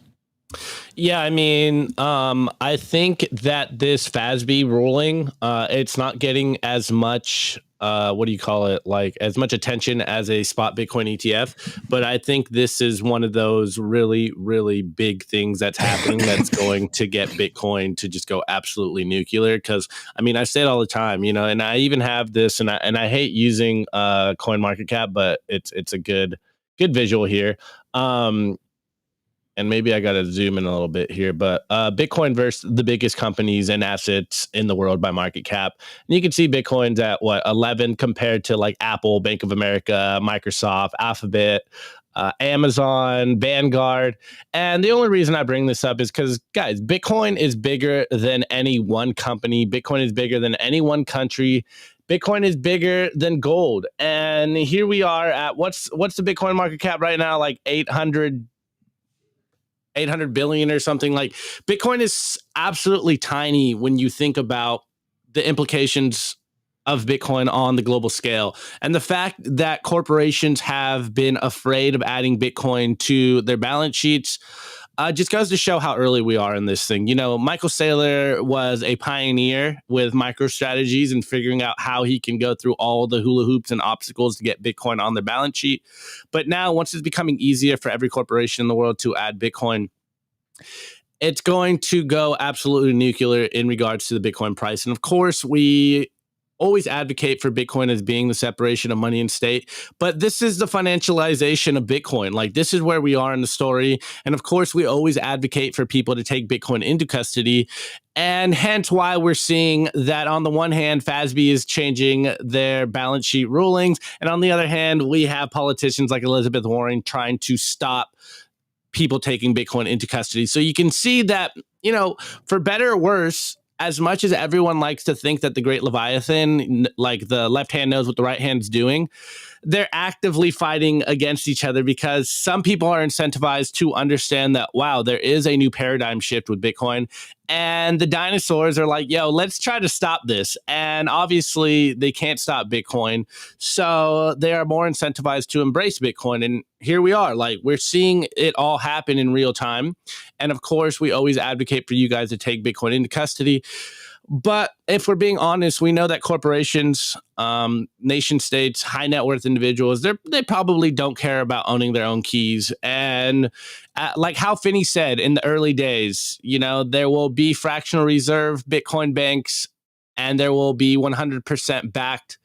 Yeah, I mean, I think that this FASB ruling, it's not getting as much, like as much attention as a spot Bitcoin ETF. But I think this is one of those really, really big things that's happening that's going to get Bitcoin to just go absolutely nuclear. Because, I mean, I say it all the time, you know, and I even have this, and I hate using CoinMarketCap, but it's a good visual here. and maybe I got to zoom in a little bit here, but Bitcoin versus the biggest companies and assets in the world by market cap. And you can see Bitcoin's at 11 compared to like Apple, Bank of America, Microsoft, Alphabet, Amazon, Vanguard. And the only reason I bring this up is because, guys, Bitcoin is bigger than any one company. Bitcoin is bigger than any one country. Bitcoin is bigger than gold. And here we are at what's the Bitcoin market cap right now? Like 800 billion or something. Like, Bitcoin is absolutely tiny when you think about the implications of Bitcoin on the global scale. And the fact that corporations have been afraid of adding Bitcoin to their balance sheets just goes to show how early we are in this thing. You know, Michael Saylor was a pioneer with MicroStrategies and figuring out how he can go through all the hula hoops and obstacles to get Bitcoin on their balance sheet. But now, once it's becoming easier for every corporation in the world to add Bitcoin, it's going to go absolutely nuclear in regards to the Bitcoin price. And of course, we always advocate for Bitcoin as being the separation of money and state, but this is the financialization of Bitcoin. Like, this is where we are in the story. And of course, we always advocate for people to take Bitcoin into custody. And hence why we're seeing that on the one hand, FASB is changing their balance sheet rulings. And on the other hand, we have politicians like Elizabeth Warren trying to stop people taking Bitcoin into custody. So you can see that, you know, for better or worse, as much as everyone likes to think that the Great Leviathan, like the left hand knows what the right hand's doing, they're actively fighting against each other because some people are incentivized to understand that, wow, there is a new paradigm shift with Bitcoin. And the dinosaurs are like, yo, let's try to stop this. And obviously they can't stop Bitcoin. So they are more incentivized to embrace Bitcoin. And here we are, like, we're seeing it all happen in real time. And of course, we always advocate for you guys to take Bitcoin into custody. But if we're being honest, we know that corporations, nation states, high net worth individuals, they probably don't care about owning their own keys. And like how Finney said in the early days, you know, there will be fractional reserve Bitcoin banks and there will be 100% backed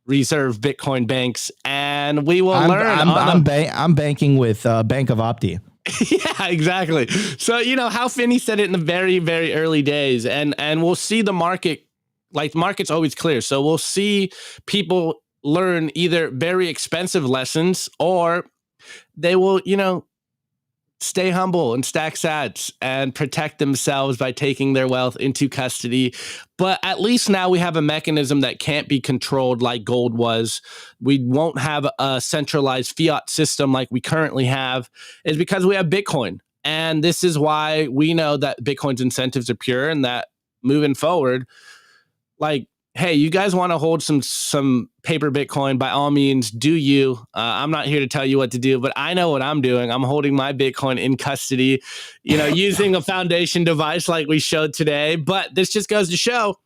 reserve Bitcoin banks. And we will learn. I'm banking with Bank of Opti. Yeah, exactly. So, you know, how Finney said it in the very, very early days, and we'll see the market, like, the market's always clear. So we'll see people learn either very expensive lessons or they will, you know, stay humble and stack sats and protect themselves by taking their wealth into custody. But at least now we have a mechanism that can't be controlled like gold was. We won't have a centralized fiat system like we currently have, is because we have Bitcoin. And this is why we know that Bitcoin's incentives are pure and that moving forward, like, hey, you guys want to hold some paper Bitcoin, by all means, do you. I'm not here to tell you what to do, but I know what I'm doing. I'm holding my Bitcoin in custody, you know, using a foundation device like we showed today. But this just goes to show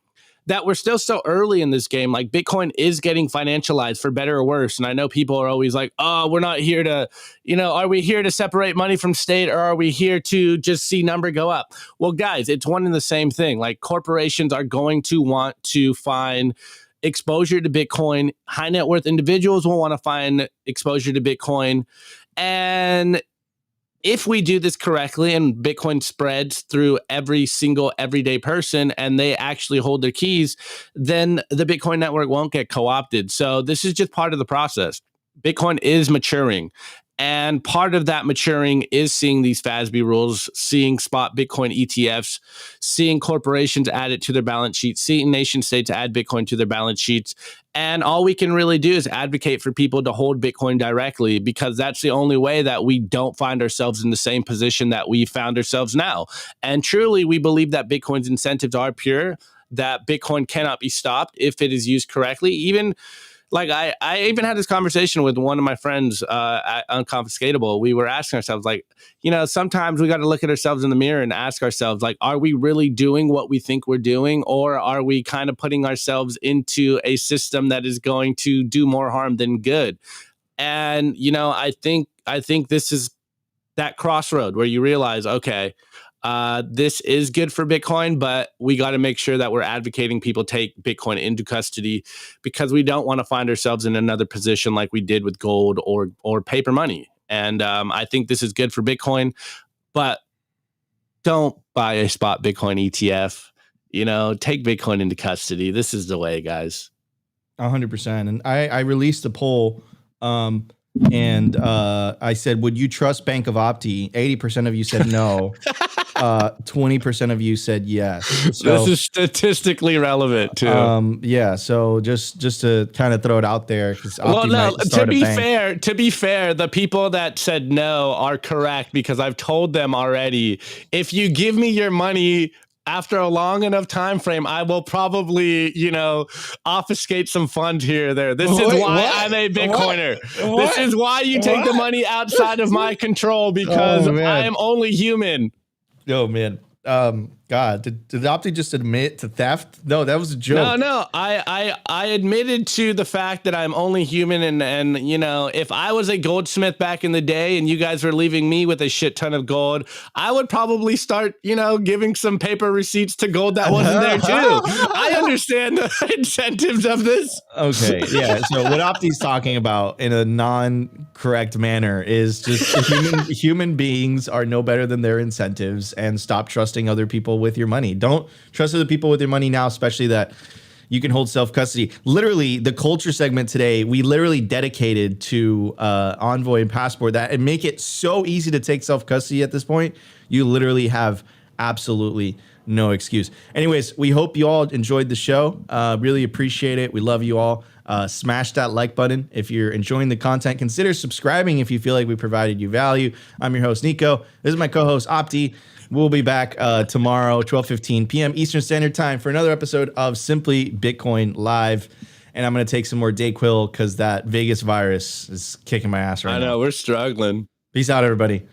that we're still so early in this game. Like, Bitcoin is getting financialized for better or worse. And I know people are always like, oh, we're not here to, you know, are we here to separate money from state, or are we here to just see number go up? Well, guys, it's one and the same thing. Like, corporations are going to want to find exposure to Bitcoin. High net worth individuals will want to find exposure to Bitcoin. And if we do this correctly and Bitcoin spreads through every single everyday person and they actually hold their keys, then the Bitcoin network won't get co-opted. So this is just part of the process. Bitcoin is maturing. And part of that maturing is seeing these FASB rules, seeing spot Bitcoin ETFs, seeing corporations add it to their balance sheets, seeing nation states add Bitcoin to their balance sheets. And all we can really do is advocate for people to hold Bitcoin directly, because that's the only way that we don't find ourselves in the same position that we found ourselves now. And truly, we believe that Bitcoin's incentives are pure, that Bitcoin cannot be stopped if it is used correctly. Even like I even had this conversation with one of my friends at Unconfiscatable. We were asking ourselves, like, you know, sometimes we got to look at ourselves in the mirror and ask ourselves, like, are we really doing what we think we're doing? Or are we kind of putting ourselves into a system that is going to do more harm than good? And, you know, I think this is that crossroad where you realize, okay, this is good for Bitcoin, but we got to make sure that we're advocating people take Bitcoin into custody, because we don't want to find ourselves in another position like we did with gold or paper money. And I think this is good for Bitcoin, but don't buy a spot Bitcoin ETF. You know, take Bitcoin into custody. This is the way, guys. 100%. And I released a poll, and I said, would you trust Bank of Opti? 80% of you said no. 20% of you said yes. So, this is statistically relevant too. Yeah. So just to kind of throw it out there, because well, no. To be fair, the people that said no are correct, because I've told them already. If you give me your money after a long enough time frame, I will probably, obfuscate some fund here or there. This is why I'm a Bitcoiner. This is why you take the money outside of my control, because I am only human. Oh man. God, did Opti just admit to theft? No, that was a joke. No. I admitted to the fact that I'm only human, and if I was a goldsmith back in the day and you guys were leaving me with a shit ton of gold, I would probably start, giving some paper receipts to gold that wasn't there too. I understand the incentives of this. Okay, yeah. So what Opti's talking about in a non-correct manner is just human beings are no better than their incentives, and stop trusting other people with your money. Don't trust other people with your money now, especially that you can hold self-custody. Literally, the culture segment today, we literally dedicated to Envoy and Passport that and make it so easy to take self-custody at this point. You literally have absolutely no excuse. Anyways, we hope you all enjoyed the show. Really appreciate it. We love you all. Smash that like button. If you're enjoying the content, consider subscribing if you feel like we provided you value. I'm your host, Nico. This is my co-host, Opti. We'll be back tomorrow, 12:15 p.m. Eastern Standard Time for another episode of Simply Bitcoin Live. And I'm going to take some more Dayquil because that Vegas virus is kicking my ass right now. I know, we're struggling. Peace out, everybody.